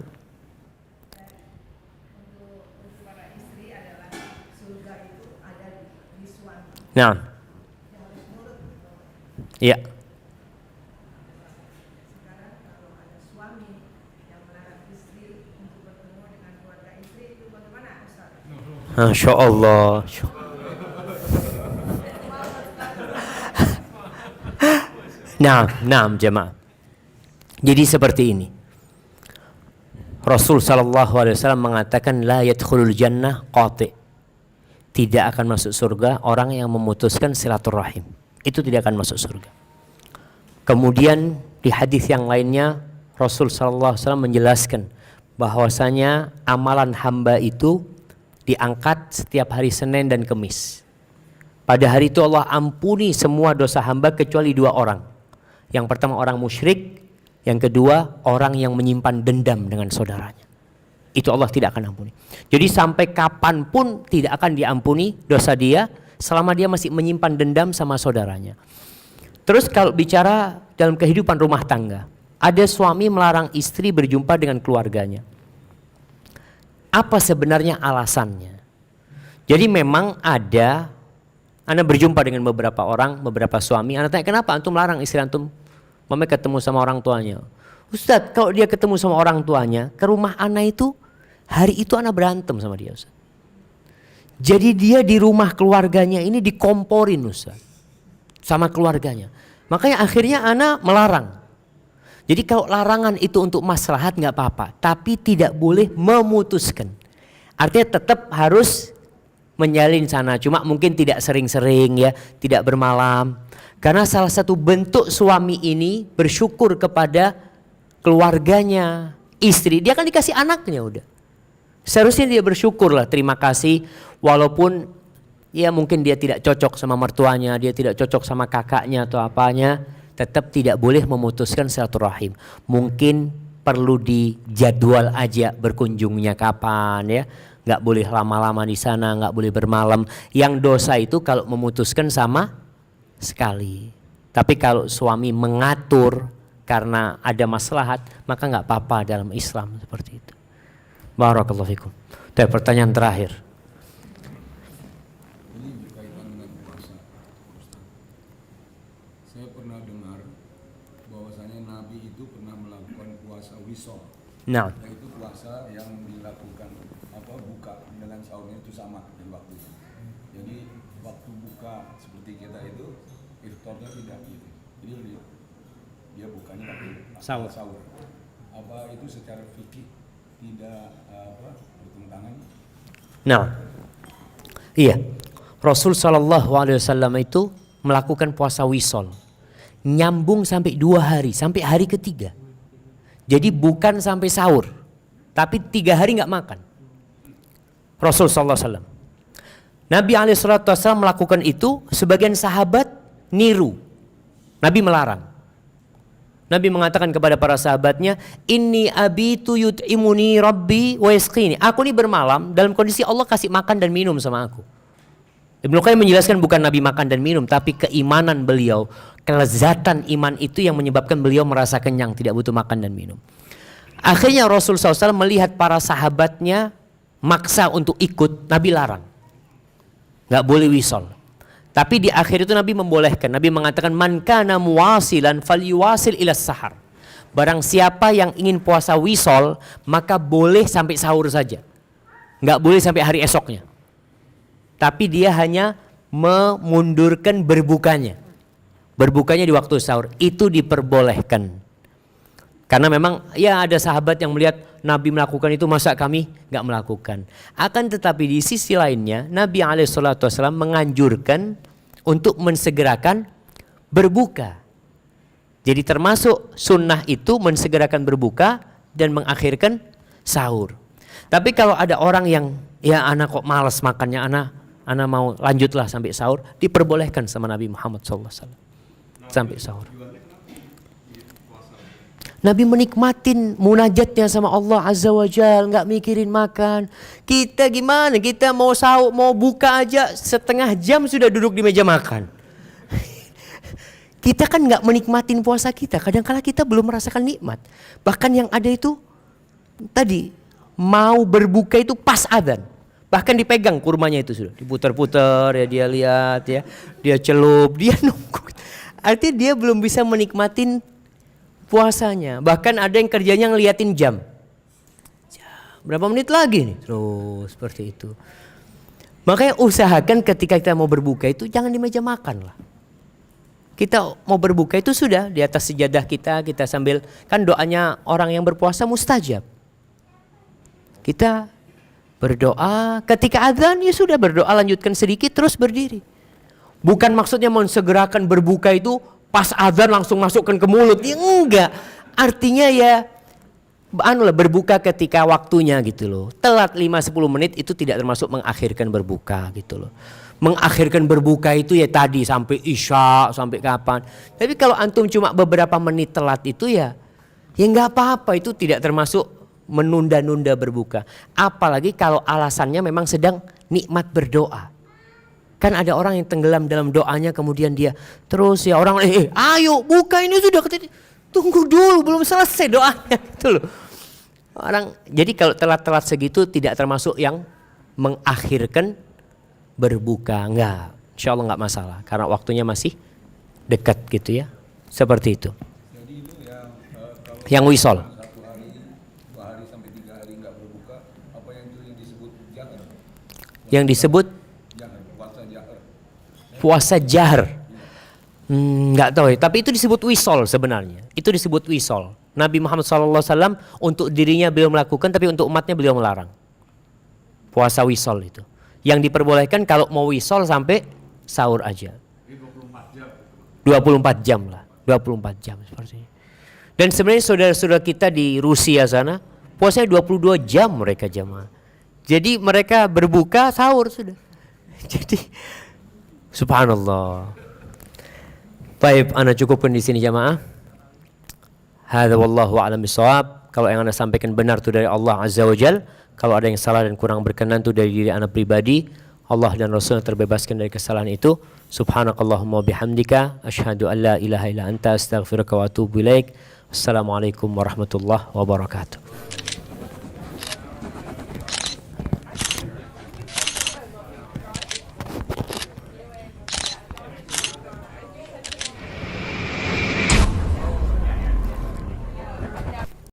Nah, iya. Masya Allah. Nah, jemaah. Jadi seperti ini. Rasul sallallahu alaihi wasallam mengatakan la yadkhulul jannah qati. Tidak akan masuk surga orang yang memutuskan silaturahim. Itu tidak akan masuk surga. Kemudian di hadis yang lainnya Rasul sallallahu alaihi wasallam menjelaskan bahwasanya amalan hamba itu diangkat setiap hari Senin dan Kemis. Pada hari itu Allah ampuni semua dosa hamba kecuali 2 orang. Yang pertama orang musyrik, yang kedua orang yang menyimpan dendam dengan saudaranya. Itu Allah tidak akan ampuni. Jadi sampai kapanpun tidak akan diampuni dosa dia selama dia masih menyimpan dendam sama saudaranya. Terus kalau bicara dalam kehidupan rumah tangga, ada suami melarang istri berjumpa dengan keluarganya. Apa sebenarnya alasannya? Jadi memang ada, Anda berjumpa dengan beberapa orang, beberapa suami, Anda tanya kenapa antum larang istri antum mama ketemu sama orang tuanya? Ustadz, kalau dia ketemu sama orang tuanya, ke rumah Ana itu, hari itu Ana berantem sama dia, Ustadz. Jadi dia di rumah keluarganya ini dikomporin, Ustadz, sama keluarganya. Makanya akhirnya Ana melarang. Jadi kalau larangan itu untuk maslahat nggak apa-apa, tapi tidak boleh memutuskan. Artinya tetap harus menjalin sana, cuma mungkin tidak sering-sering ya, tidak bermalam. Karena salah satu bentuk suami ini bersyukur kepada keluarganya, istri, dia kan dikasih anaknya udah. Seharusnya dia bersyukur lah, terima kasih, walaupun ya mungkin dia tidak cocok sama mertuanya, dia tidak cocok sama kakaknya atau apanya, tetap tidak boleh memutuskan silaturahim. Mungkin perlu dijadwal aja berkunjungnya kapan ya, nggak boleh lama-lama di sana, nggak boleh bermalam. Yang dosa itu kalau memutuskan sama sekali. Tapi kalau suami mengatur karena ada maslahat, maka nggak apa-apa dalam Islam seperti itu. Barakallahu fikum. Dan pertanyaan terakhir. Ini berkaitan dengan puasa, Ustaz. Saya pernah dengar bahwasanya Nabi itu pernah melakukan puasa wisol. Nah, Yaitu puasa yang dilakukan buka dengan sahurnya itu sama di waktunya. Jadi waktu buka seperti kita itu iftarnya tidak gitu. Jadi dia bukanya waktu Sahur. Apa itu secara fikih tidak bertentangan? nah, iya. Rasul SAW itu melakukan puasa wisol, nyambung sampai 2 hari, sampai hari ketiga. Jadi bukan sampai sahur, tapi 3 hari nggak makan. Rasul SAW. Nabi SAW melakukan itu, sebagian sahabat niru. Nabi melarang. Nabi mengatakan kepada para sahabatnya, Inni abitu yut'imuni rabbi wa yasqini. Aku ini bermalam dalam kondisi Allah kasih makan dan minum sama aku. Ibnu Qayyim menjelaskan bukan Nabi makan dan minum, tapi keimanan beliau, kelezatan iman itu yang menyebabkan beliau merasa kenyang, tidak butuh makan dan minum. Akhirnya Rasul SAW melihat para sahabatnya maksa untuk ikut, Nabi larang. Gak boleh wisol. Tapi di akhir itu Nabi membolehkan. Nabi mengatakan man kana muwasilan falyuwasil ila sahar. Barang siapa yang ingin puasa wisol, maka boleh sampai sahur saja. Gak boleh sampai hari esoknya. Tapi dia hanya memundurkan berbukanya. Berbukanya di waktu sahur, itu diperbolehkan. Karena memang ya ada sahabat yang melihat Nabi melakukan itu, masa kami nggak melakukan. Akan tetapi di sisi lainnya Nabi SAW menganjurkan untuk mensegerakan berbuka. Jadi termasuk sunnah itu mensegerakan berbuka dan mengakhirkan sahur. Tapi kalau ada orang yang ya anak kok malas makannya, anak mau lanjutlah sampai sahur, diperbolehkan sama Nabi Muhammad SAW sampai sahur. Nabi menikmatin munajatnya sama Allah Azza wa Jal, nggak mikirin makan. Kita gimana? Kita mau sahur, mau buka aja setengah jam sudah duduk di meja makan. Kita kan nggak menikmatin puasa kita. Kadang-kala kita belum merasakan nikmat. Bahkan yang ada itu tadi mau berbuka itu pas adzan. Bahkan dipegang kurmanya itu sudah diputar-putar ya, dia lihat ya, dia celup, dia nunggu. Artinya dia belum bisa menikmatin puasanya. Bahkan ada yang kerjanya ngeliatin jam. Berapa menit lagi nih? Terus seperti itu. Makanya usahakan ketika kita mau berbuka itu jangan di meja makan lah. Kita mau berbuka itu sudah di atas sejadah kita sambil, kan doanya orang yang berpuasa mustajab. Kita berdoa, ketika azan ya sudah berdoa, lanjutkan sedikit terus berdiri. Bukan maksudnya mensegerakan berbuka itu pas azan langsung masukkan ke mulut, ya enggak. Artinya ya berbuka ketika waktunya gitu loh. Telat 5-10 menit itu tidak termasuk mengakhirkan berbuka gitu loh. Mengakhirkan berbuka itu ya tadi sampai isya, sampai kapan. Tapi kalau antum cuma beberapa menit telat itu ya enggak apa-apa, itu tidak termasuk menunda-nunda berbuka. Apalagi kalau alasannya memang sedang nikmat berdoa. Kan ada orang yang tenggelam dalam doanya kemudian dia terus ya orang ayo buka ini sudah tunggu dulu belum selesai doanya gitu loh. Jadi kalau telat-telat segitu tidak termasuk yang mengakhirkan berbuka, enggak. Insya Allah enggak masalah karena waktunya masih dekat gitu ya. Seperti itu. Jadi itu kalau Yang wisol. 1 hari, 2 hari sampai 3 hari nggak berbuka, apa yang itu yang disebut jahar? Yang disebut Jahar, puasa jahar. puasa jahar. Nggak tahu ya, tapi itu disebut wisol sebenarnya. Itu disebut wisol. Nabi Muhammad SAW untuk dirinya beliau melakukan, tapi untuk umatnya beliau melarang. Puasa wisol itu. Yang diperbolehkan kalau mau wisol sampai sahur aja. Ini 24 jam. 24 jam lah. 24 jam seperti ini. Dan sebenarnya saudara-saudara kita di Rusia sana, puasanya 22 jam mereka jamaah. Jadi mereka berbuka sahur sudah. Jadi subhanallah. Baik, ana cukupkan di sini jamaah. Hadza wallahu a'lam bishawab. Kalau yang ana sampaikan benar itu dari Allah Azza wa Jal. Kalau ada yang salah dan kurang berkenan itu dari diri ana pribadi. Allah dan Rasul terbebaskan dari kesalahan itu. Subhanakallahumma bihamdika asyhadu an la ilaha illa anta astaghfiruka wa atubu ilaik. Assalamualaikum warahmatullahi wabarakatuh.